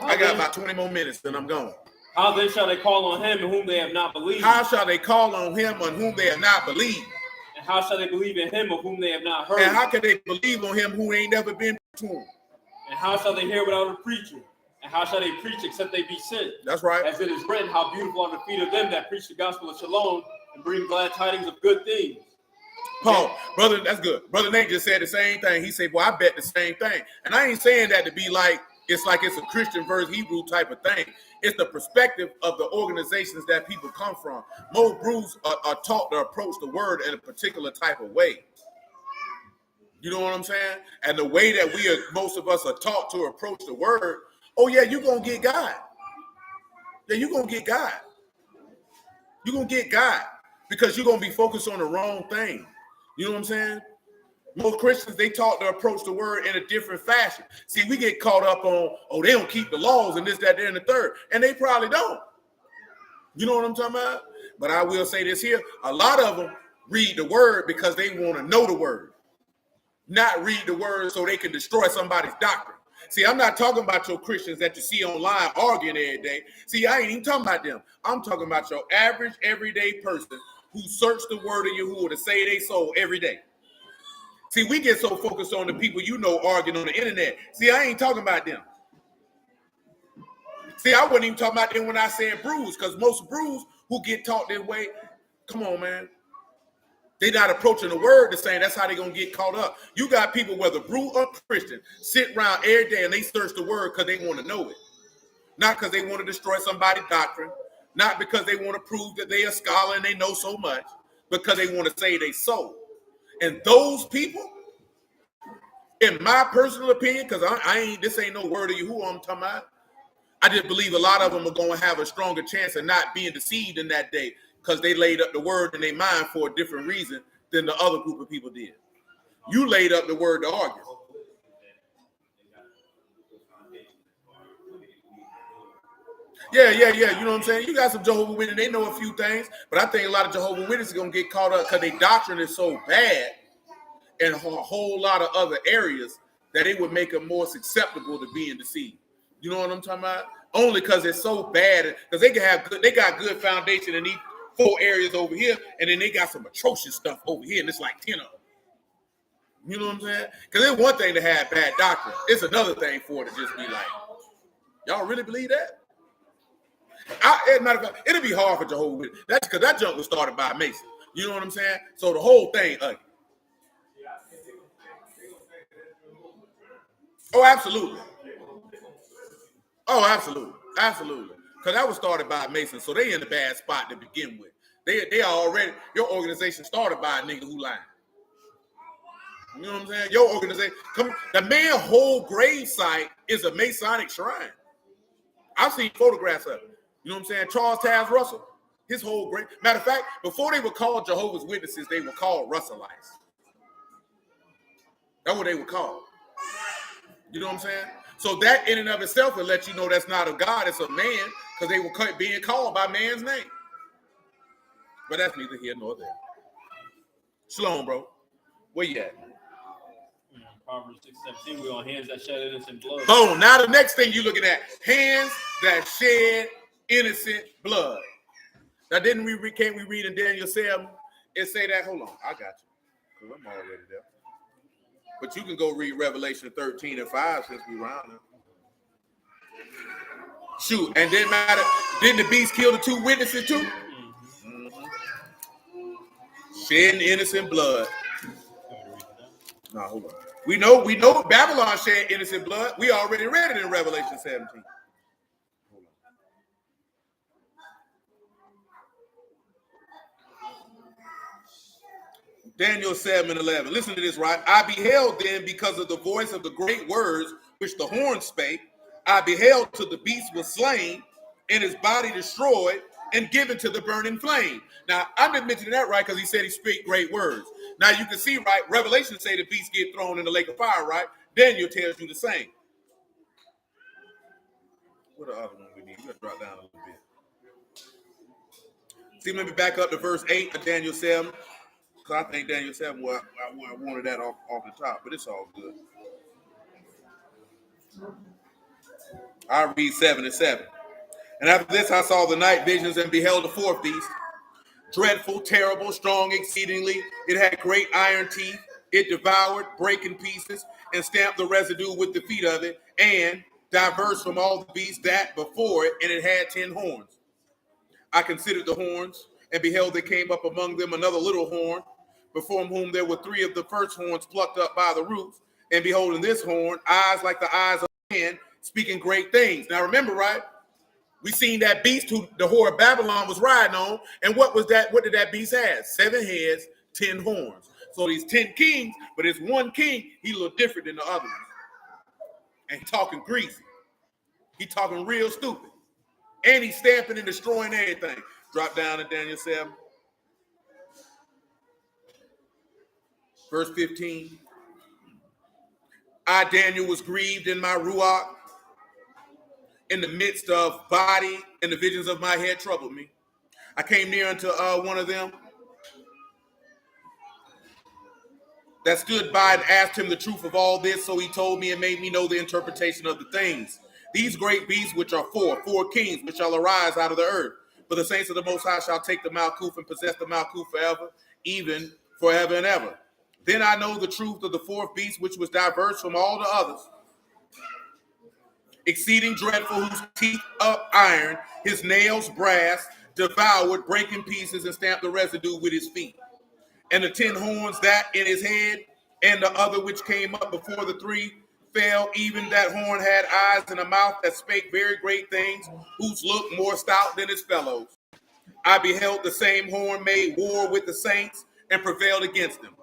Speaker 1: I got about 20 more minutes, then I'm gone.
Speaker 2: How then shall they call on him in whom they have not believed?
Speaker 1: How shall they call on him on whom they have not believed?
Speaker 2: And how shall they believe in him of whom they have not heard?
Speaker 1: And how can they believe on him who ain't never been to him?
Speaker 2: And how shall they hear without a preacher? And how shall they preach except they be sent?
Speaker 1: That's right.
Speaker 2: As it is written, how beautiful are the feet of them that preach the gospel of shalom and bring glad tidings of good things.
Speaker 1: Paul, brother, that's good. Brother Nate just said the same thing. He said, well, I bet the same thing. And I ain't saying that to be like it's a Christian versus Hebrew type of thing. It's the perspective of the organizations that people come from. Most brews are taught to approach the word in a particular type of way. You know what I'm saying? And the way that most of us are taught to approach the word, oh yeah, you're going to get God. Yeah, you're going to get God. You're going to get God because you're going to be focused on the wrong thing. You know what I'm saying? Most Christians, they taught to approach the word in a different fashion. See, we get caught up on, they don't keep the laws and this, that, there, and the third. And they probably don't. You know what I'm talking about? But I will say this here. A lot of them read the word because they want to know the word. Not read the word so they can destroy somebody's doctrine. See, I'm not talking about your Christians that you see online arguing every day. See, I ain't even talking about them. I'm talking about your average, everyday person who search the word of Yahuwah to save their soul every day. See, we get so focused on the people you know arguing on the internet. See, I ain't talking about them. See, I wasn't even talking about them when I said brews, because most brews who get taught this way, come on, man. They're not approaching the word the same. That's how they're going to get caught up. You got people, whether brew or Christian, sit around every day and they search the word because they want to know it. Not because they want to destroy somebody's doctrine. Not because they want to prove that they're a scholar and they know so much. Because they want to save their soul. And those people, in my personal opinion, because I ain't, this ain't no word of Yahuwah I'm talking about. I just believe a lot of them are going to have a stronger chance of not being deceived in that day because they laid up the word in their mind for a different reason than the other group of people did. You laid up the word to argue. Yeah. You know what I'm saying? You got some Jehovah's Witnesses. They know a few things, but I think a lot of Jehovah's Witnesses are going to get caught up because their doctrine is so bad in a whole lot of other areas that it would make them more susceptible to being deceived. You know what I'm talking about? Only because it's so bad. Because they got good foundation in these 4 areas over here, and then they got some atrocious stuff over here, and it's like 10 of them. You know what I'm saying? Because it's one thing to have bad doctrine. It's another thing for it to just be like, y'all really believe that? As a matter of fact, it'll be hard for Jehovah's Witnesses. That's because that junk was started by Mason. You know what I'm saying? So the whole thing ugly. Oh, absolutely. Oh, absolutely. Because that was started by Mason, so they in a bad spot to begin with. They are already, your organization started by a nigga who lied. You know what I'm saying? Your organization, the man's whole grave site is a Masonic shrine. I've seen photographs of it. You know what I'm saying? Charles Taze Russell, his whole grave. Matter of fact, before they were called Jehovah's Witnesses, they were called Russellites. That's what they were called. You know what I'm saying? So that in and of itself will let you know that's not a God, it's a man, because they were being called by man's name. But that's neither here nor there. Shalom, bro. Where you at?
Speaker 2: Proverbs 6:17, we're on hands that shed innocent blood.
Speaker 1: Boom. Now the next thing you're looking at, hands that shed innocent blood. Now can't we read in Daniel 7 and say that? Hold on, I got you. Because I'm already there. But you can go read Revelation 13 and 5 since we round up. Shoot, and didn't matter. Didn't the beast kill the 2 witnesses too? Mm-hmm. Shedding innocent blood. No, hold on. We know Babylon shed innocent blood. We already read it in Revelation 17. Hold on. Daniel 7:11. Listen to this, right? I beheld then because of the voice of the great words which the horn spake. I beheld till the beast was slain and his body destroyed and given to the burning flame. Now, I'm just mentioning that, right, because he said he spake great words. Now, you can see, right, Revelation say the beast get thrown in the lake of fire, right? Daniel tells you the same. What the other one we need? We got to drop down a little bit. See, let me back up to verse 8 of Daniel 7, because I think Daniel 7, well, I wanted that off the top, but it's all good. I read 7 and 7. And after this I saw the night visions and beheld the 4th beast, dreadful, terrible, strong exceedingly. It had great iron teeth. It devoured, breaking pieces, and stamped the residue with the feet of it, and diverse from all the beasts that before it, and it had 10 horns. I considered the horns, and beheld there came up among them another little horn, before whom there were 3 of the first horns plucked up by the roots, and behold in this horn, eyes like the eyes of men, speaking great things. Now remember, right? We seen that beast who the whore of Babylon was riding on. And what was that? What did that beast have? 7 heads, 10 horns. So these 10 kings, but it's one king, he a little different than the other ones. And he talking greasy. He talking real stupid. And he's stamping and destroying everything. Drop down to Daniel 7. Verse 15. I, Daniel, was grieved in my ruach. In the midst of body, and the visions of my head troubled me. I came near unto one of them that stood by and asked him the truth of all this. So he told me and made me know the interpretation of the things. These great beasts, which are 4 kings, which shall arise out of the earth. For the saints of the Most High shall take the Malkuth and possess the Malkuth forever, even forever and ever. Then I know the truth of the 4th beast, which was diverse from all the others, exceeding dreadful, whose teeth of iron, his nails brass, devoured, breaking pieces, and stamped the residue with his feet. And the 10 horns that in his head, and the other which came up before the 3 fell, even that horn had eyes and a mouth that spake very great things, whose look more stout than his fellows. I beheld the same horn made war with the saints and prevailed against them,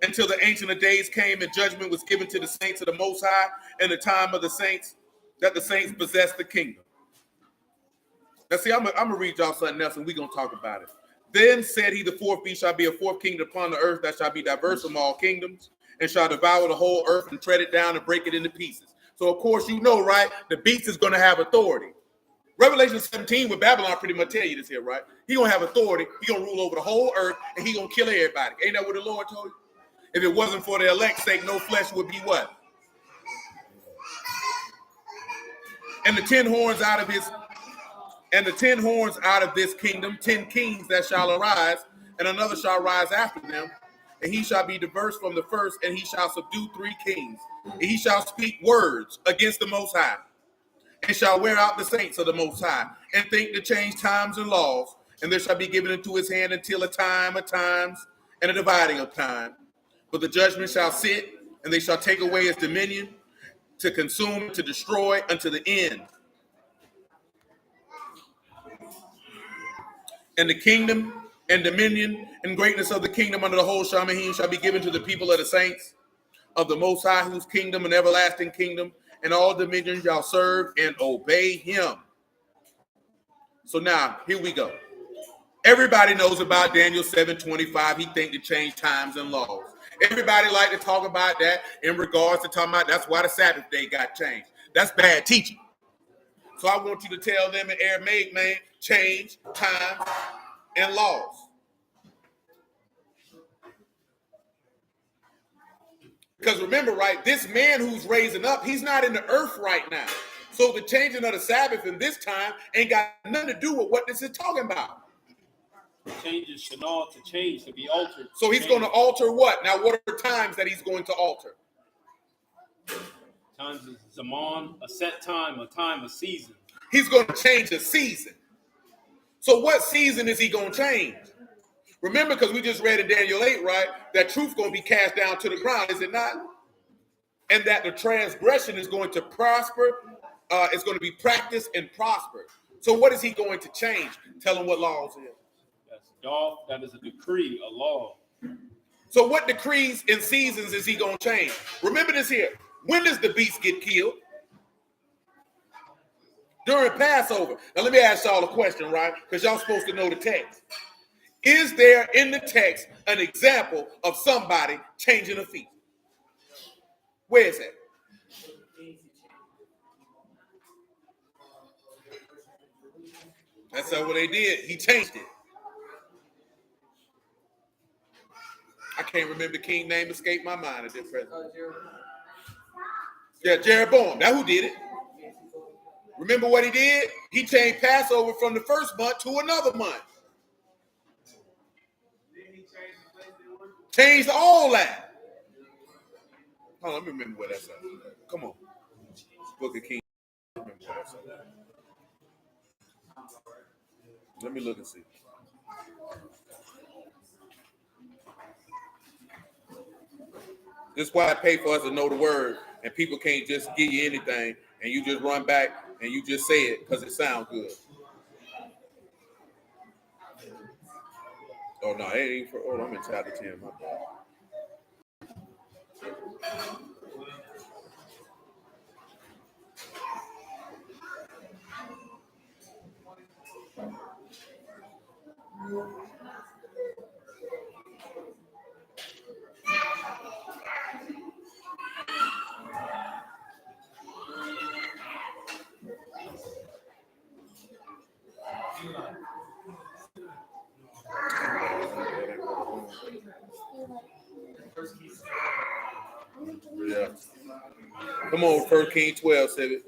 Speaker 1: until the Ancient of Days came and judgment was given to the saints of the Most High, and the time of the saints, that the saints possess the kingdom. Now see, I'm gonna read y'all something else and we're gonna talk about it. Then said he, the fourth beast shall be a fourth kingdom upon the earth that shall be diverse from all kingdoms, and shall devour the whole earth and tread it down and break it into pieces. So of course you know, right, the beast is gonna have authority. Revelation 17 with Babylon pretty much tell you this here, right? He gonna have authority, he gonna rule over the whole earth, and he gonna kill everybody. Ain't that what the Lord told you? If it wasn't for the elect's sake, no flesh would be what? And the 10 horns out of this kingdom, 10 kings that shall arise, and another shall rise after them, and he shall be diverse from the first, and he shall subdue 3 kings, and he shall speak words against the Most High, and shall wear out the saints of the Most High, and think to change times and laws, and there shall be given into his hand until a time of times, and a dividing of time. But the judgment shall sit, and they shall take away his dominion, to consume, to destroy, unto the end. And the kingdom and dominion and greatness of the kingdom under the whole Shamahim shall be given to the people of the saints of the Most High, whose kingdom and everlasting kingdom, and all dominion shall serve and obey him. So now, here we go. Everybody knows about Daniel 7:25. He think to change times and laws. Everybody like to talk about that in regards to talking about that's why the Sabbath day got changed. That's bad teaching. So I want you to tell them in Aramaic, man, change times and laws. Because remember, right, this man who's raising up, he's not in the earth right now. So the changing of the Sabbath in this time ain't got nothing to do with what this is talking about.
Speaker 2: Changes shanal to change, to be altered.
Speaker 1: So he's going to alter what? Now, what are times that he's going to alter?
Speaker 2: Times is zaman, a set time, a season.
Speaker 1: He's going to change the season. So what season is he going to change? Remember, because we just read in Daniel 8, right, that truth going to be cast down to the ground, is it not? And that the transgression is going to prosper, it's going to be practiced and prospered. So what is he going to change? Tell him what laws is.
Speaker 2: That's Dolph, that is a decree, a law.
Speaker 1: So what decrees and seasons is he going to change? Remember this here. When does the beast get killed? During Passover. Now let me ask y'all a question, right? Because y'all supposed to know the text. Is there in the text an example of somebody changing a feast? Where is that? That's not what they did. He changed it. I can't remember the king name, escaped my mind at this present. Yeah, Jeroboam. That's who did it. Remember what he did? He changed Passover from the first month to another month. Changed all that. Oh, let me remember where that's at. Come on. Book of Kings. Let me look and see. This is why I pay for us to know the word, and people can't just give you anything, and you just run back and you just say it because it sounds good. Oh no, it ain't for. Oh, I'm in chapter 10. My bad. Yeah. Come on, 1 Kings 12, Civic.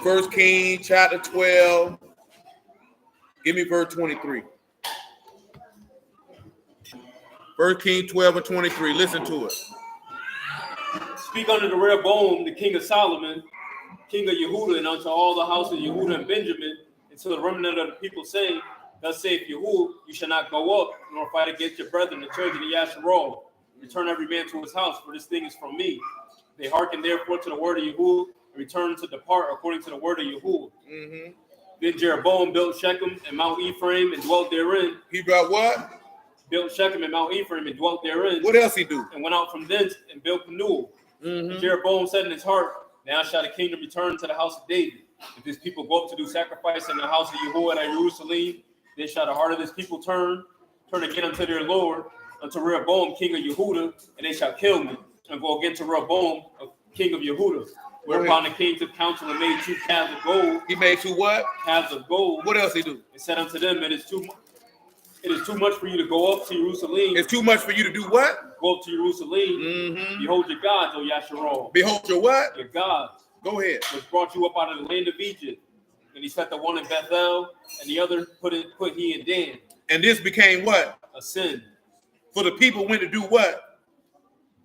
Speaker 1: First Kings chapter 12. Give me verse 23. 1 Kings 12 and 23. Listen to it.
Speaker 2: Speak unto the Rehoboam, the king of Solomon, king of Yehuda, and unto all the house of Yehuda and Benjamin, and to the remnant of the people, saying, thus saith Yahuwah, you shall not go up, nor fight against your brethren, the children of Yasharal. Return every man to his house, for this thing is from me. They hearken therefore to the word of Yahuwah, and return to depart according to the word of Yahuwah. Then Jeroboam built Shechem and Mount Ephraim and dwelt therein.
Speaker 1: He brought what?
Speaker 2: Built Shechem and Mount Ephraim and dwelt therein.
Speaker 1: What else he do?
Speaker 2: And went out from thence and built Penuel. And Jeroboam said in his heart, now shall the kingdom return to the house of David. If this people go up to do sacrifice in the house of Yahuwah at Jerusalem, then shall the heart of this people turn again unto their Lord, unto Rehoboam, king of Yehudah, and they shall kill me, and go again to Rehoboam, king of Yehudah. Whereupon the king took counsel and made 2 calves of gold.
Speaker 1: He made 2 what?
Speaker 2: Calves of gold.
Speaker 1: What else he do?
Speaker 2: And said unto them, it is too much for you to go up to Jerusalem.
Speaker 1: It's too much for you to do what?
Speaker 2: Go up to Jerusalem. Behold your gods, O Yasharal.
Speaker 1: Behold your what?
Speaker 2: Your gods.
Speaker 1: Go ahead.
Speaker 2: Which brought you up out of the land of Egypt. And he set the one in Bethel, and the other put he in Dan.
Speaker 1: And this became what?
Speaker 2: A sin.
Speaker 1: For the people went to do what?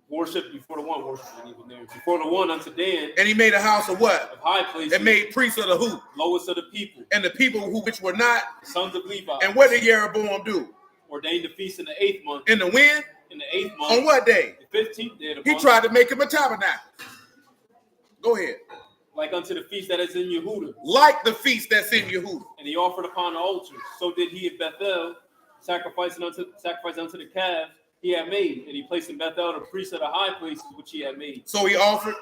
Speaker 2: Worship before the one, worship even there. Before the one unto Dan.
Speaker 1: And he made a house of what?
Speaker 2: Of high places.
Speaker 1: And made priests of the who?
Speaker 2: Lowest of the people.
Speaker 1: And the people which were not?
Speaker 2: The sons of Levi.
Speaker 1: And what did Jeroboam do?
Speaker 2: Ordained the feast in the 8th month.
Speaker 1: In the when?
Speaker 2: In the 8th month.
Speaker 1: On what day?
Speaker 2: The 15th day of the month.
Speaker 1: He tried to make him a tabernacle. Go ahead.
Speaker 2: Like unto the feast that is in Yehudah.
Speaker 1: Like the feast that's in Yehudah.
Speaker 2: And he offered upon the altar. So did he at Bethel, sacrifice unto the calves he had made. And he placed in Bethel the priest of the high places which he had made.
Speaker 1: So he offered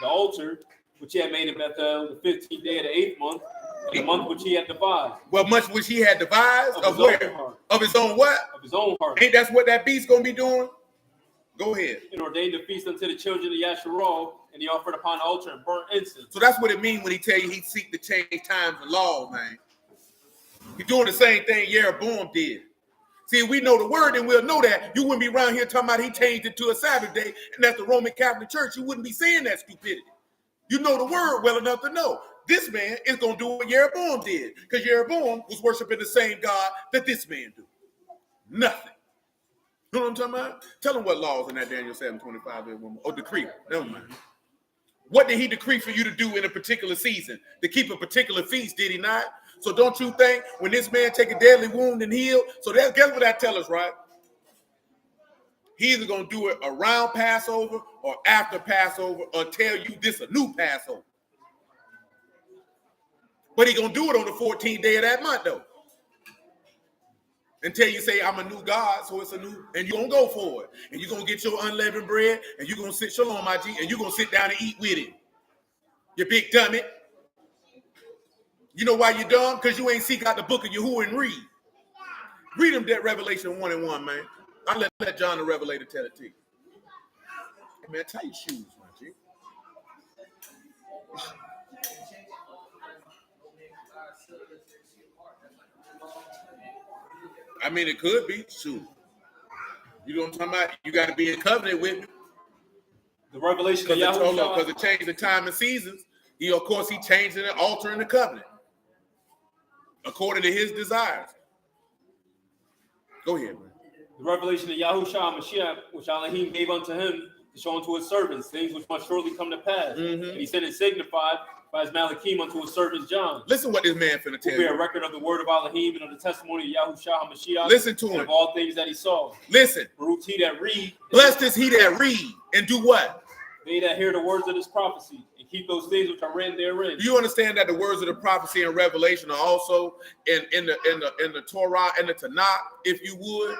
Speaker 2: the altar which he had made in Bethel the 15th day of the 8th month, and the month which he had devised.
Speaker 1: Well, much which he had devised of where? Of his own what?
Speaker 2: Of his own heart.
Speaker 1: Ain't that's what that beast gonna be doing? Go ahead.
Speaker 2: And ordained the feast unto the children of Yasharal, and he offered upon the altar and burnt incense.
Speaker 1: So that's what it means when he tell you he seek to change times and laws, man. He's doing the same thing Jeroboam did. See, if we know the word, then we'll know that. You wouldn't be around here talking about he changed it to a Sabbath day, and that's the Roman Catholic Church. You wouldn't be saying that stupidity. You know the word well enough to know. This man is going to do what Jeroboam did, because Jeroboam was worshiping the same God that this man do. Nothing. You know what I'm talking about? Tell him what laws in that Daniel 7:25 is. Oh, decree. Never mind. What did he decree for you to do in a particular season? To keep a particular feast, did he not? So don't you think when this man take a deadly wound and heal? So that's, guess what that tells us, right? He's either going to do it around Passover or after Passover or tell you this a new Passover. But he's going to do it on the 14th day of that month, though. Until you say, I'm a new God, so it's a new, and you're going to go for it. And you're going to get your unleavened bread, and you're going to sit, shalom, my G, and you're going to sit down and eat with it. You big dummy. You know why you're dumb? Because you ain't seek out the book of Yahuwah and read. Read them that Revelation 1 and 1, man. I'll let John the Revelator tell it to you. Hey, man, tie your shoes, my G. I mean, it could be. Shoot. You know what I'm talking about? You got to be in covenant with me.
Speaker 2: The revelation of Yahushua.
Speaker 1: Because it changed the time and seasons. He changed the altar and the covenant. According to his desires. Go ahead, man.
Speaker 2: The revelation of Yahushua Mashiach, which Alahym gave unto him to show unto his servants, things which must surely come to pass. And he sent it signified by his Malachim unto his servant John.
Speaker 1: Listen what this man finna tell you.
Speaker 2: Bear a record of the word of Alahym and of the testimony of Yahushua Mashiach.
Speaker 1: Listen to him.
Speaker 2: Of all things that he saw.
Speaker 1: Listen.
Speaker 2: Baruch he that read.
Speaker 1: Blessed is he that read and do what?
Speaker 2: They that hear the words of this prophecy and keep those things which are written therein. Do
Speaker 1: you understand that the words of the prophecy and revelation are also in the Torah and the Tanakh, if you would?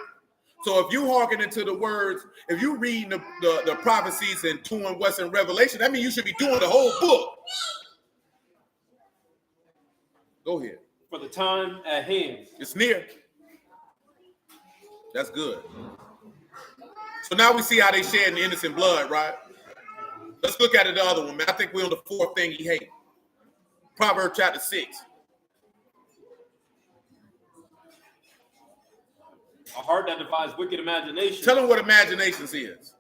Speaker 1: So if you hearken into the words, if you read the prophecies and doing what's in Revelation, that means you should be doing the whole book. Go ahead.
Speaker 2: For the time at hand.
Speaker 1: It's near. That's good. So now we see how they shedding innocent blood, right? Let's look at it the other one, man. I think we're on the fourth thing he hates. Proverbs chapter 6.
Speaker 2: A heart that defies wicked imagination.
Speaker 1: Tell them what imaginations is.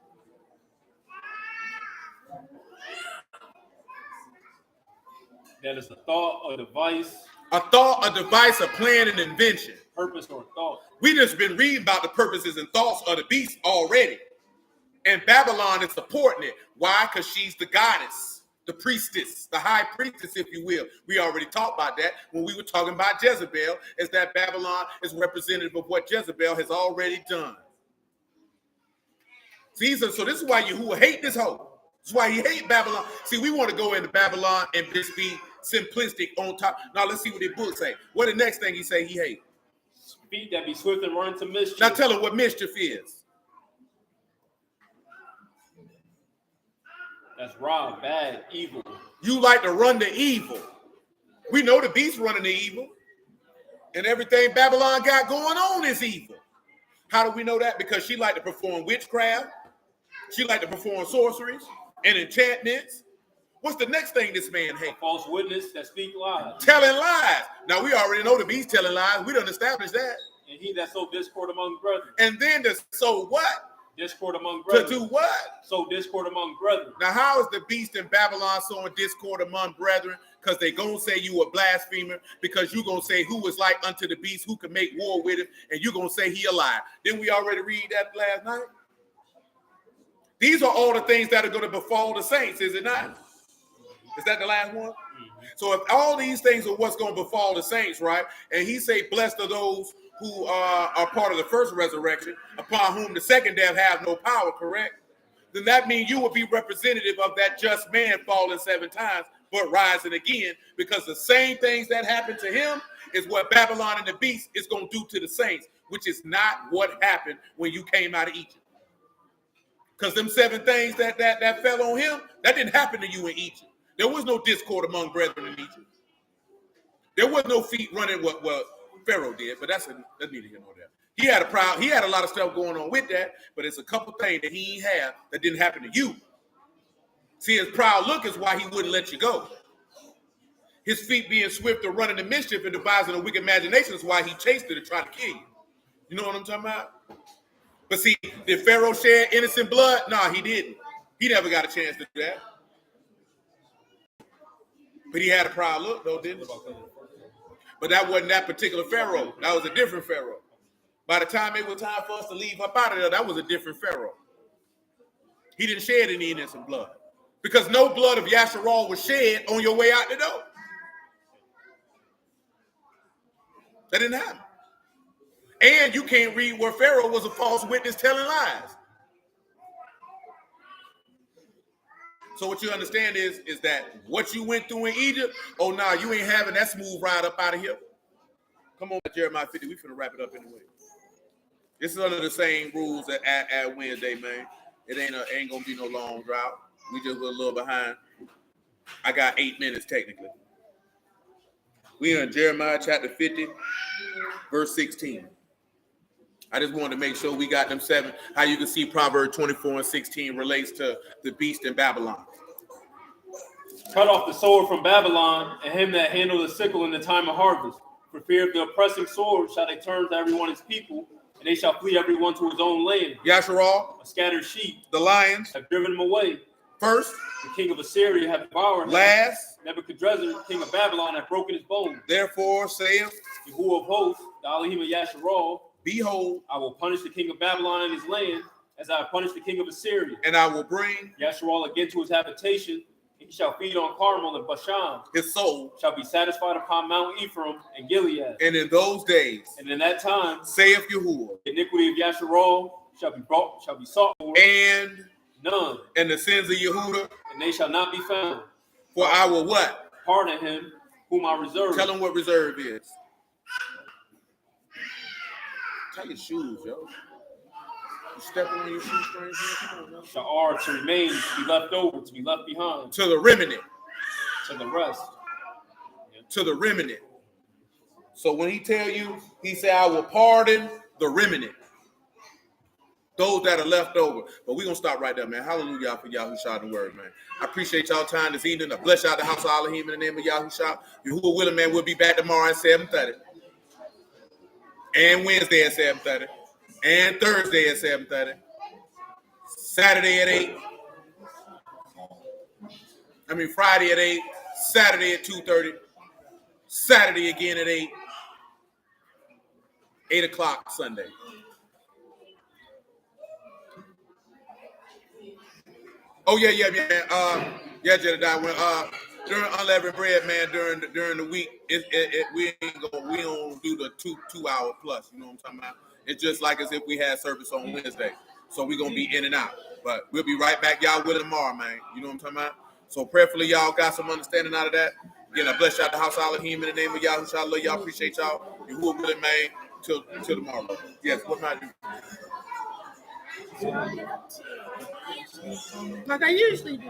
Speaker 2: That is a thought or device.
Speaker 1: A thought, a device, a plan, an invention.
Speaker 2: Purpose or thought.
Speaker 1: We just been reading about the purposes and thoughts of the beast already. And Babylon is supporting it. Why? Because she's the goddess, the priestess, the high priestess, if you will. We already talked about that when we were talking about Jezebel, is that Babylon is representative of what Jezebel has already done. See, so this is why Yahuwah hate this hoe. This is why he hate Babylon. See, we want to go into Babylon and just be simplistic on top. Now let's see what the book say. What the next thing he say he hate?
Speaker 2: Feet that be swift and run to mischief.
Speaker 1: Now tell him what mischief is.
Speaker 2: That's wrong, bad, evil.
Speaker 1: You like to run to evil. We know the beast running to evil. And everything Babylon got going on is evil. How do we know that? Because she like to perform witchcraft. She like to perform sorceries and enchantments. What's the next thing this man hates?
Speaker 2: False witness that speak lies.
Speaker 1: Telling lies. Now we already know the beast telling lies. We done established that.
Speaker 2: And he that sow discord among brethren.
Speaker 1: And then to sow what?
Speaker 2: Discord among brethren.
Speaker 1: To do what?
Speaker 2: Sow discord among brethren.
Speaker 1: Now how is the beast in Babylon sowing discord among brethren? Because they gonna say you a blasphemer, because you gonna say who is like unto the beast, who can make war with him, and you gonna say he a liar. Didn't we already read that last night? These are all the things that are going to befall the saints, is it not? Is that the last one? Mm-hmm. So if all these things are what's going to befall the saints, right? And he say, blessed are those who are part of the first resurrection, upon whom the second death have no power, correct? Then that means you will be representative of that just man falling 7 times, but rising again, because the same things that happened to him is what Babylon and the beast is going to do to the saints, which is not what happened when you came out of Egypt. Because them 7 things that fell on him, that didn't happen to you in Egypt. There was no discord among brethren in Egypt. There was no feet running what Pharaoh did, but that's neither here nor there. He had a lot of stuff going on with that, but it's a couple things that he ain't have that didn't happen to you. See, his proud look is why he wouldn't let you go. His feet being swift to running to mischief and devising a wicked imagination is why he chased it to try to kill you. You know what I'm talking about? But see, did Pharaoh shed innocent blood? No, he didn't. He never got a chance to do that. But he had a proud look, though, didn't he? But that wasn't that particular Pharaoh. That was a different Pharaoh. By the time it was time for us to leave up out of there, that was a different Pharaoh. He didn't shed any innocent blood. Because no blood of Yasharal was shed on your way out the door. That didn't happen. And you can't read where Pharaoh was a false witness telling lies. So what you understand is that what you went through in Egypt, oh, no, you ain't having that smooth ride up out of here. Come on, Jeremiah 50. We finna wrap it up anyway. This is under the same rules at Wednesday, man. It ain't gonna be no long drought. We just were a little behind. I got 8 minutes technically. We in Jeremiah chapter 50, verse 16. I just wanted to make sure we got them 7. How you can see Proverbs 24 and 16 relates to the beast in Babylon.
Speaker 2: Cut off the sword from Babylon, and him that handled the sickle in the time of harvest. For fear of the oppressing sword shall they turn to every one his people, and they shall flee every one to his own land.
Speaker 1: Yasharal,
Speaker 2: A scattered sheep,
Speaker 1: the lions
Speaker 2: have driven him away.
Speaker 1: First,
Speaker 2: the king of Assyria hath devoured him.
Speaker 1: Last,
Speaker 2: Nebuchadrezzar, king of Babylon, hath broken his bones.
Speaker 1: Therefore saith
Speaker 2: Yahuwah of hosts, the Alahym of Yasharal,
Speaker 1: behold,
Speaker 2: I will punish the king of Babylon and his land, as I have punished the king of Assyria.
Speaker 1: And I will bring
Speaker 2: Yasharal again to his habitation, and he shall feed on Carmel and Bashan.
Speaker 1: His soul
Speaker 2: shall be satisfied upon Mount Ephraim and Gilead.
Speaker 1: And in those days,
Speaker 2: and in that time,
Speaker 1: saith Yahuwah,
Speaker 2: the iniquity of Yasharal shall be sought for,
Speaker 1: and
Speaker 2: none.
Speaker 1: And the sins of Yehuda,
Speaker 2: and they shall not be found.
Speaker 1: For I will what?
Speaker 2: Pardon him whom I reserve.
Speaker 1: Tell him what reserve is. Tie your shoes, yo. You stepping on your shoestrings here? Come on, yo.
Speaker 2: Sha'ar, to remain, to be left over, to be left behind.
Speaker 1: To the remnant.
Speaker 2: To the rest.
Speaker 1: To the remnant. So when he tell you, he say, I will pardon the remnant. Those that are left over. But we're going to stop right there, man. Hallelujah for Yahushua the word, man. I appreciate y'all time this evening. I bless y'all the house of Alahym in the name of Yahushua. Yahuwah willing, man, we'll be back tomorrow at 7:30. And Wednesday at 7:30. And Thursday at 7:30. Saturday at 8. Friday at 8. Saturday at 2:30. Saturday again at 8. 8 o'clock Sunday. Oh yeah, man. Jedediah. When during unleavened bread, man, during the week, we don't do the two hour plus. You know what I'm talking about? It's just like as if we had service on Wednesday. So we're gonna be in and out. But we'll be right back, y'all, with it tomorrow, man. You know what I'm talking about? So prayerfully, y'all got some understanding out of that. Again, I bless y'all the house Alahym in the name of Yahushua. I love y'all. Appreciate y'all. You who are willing, man. Till tomorrow. Yes, what can I do?
Speaker 4: Like I usually do.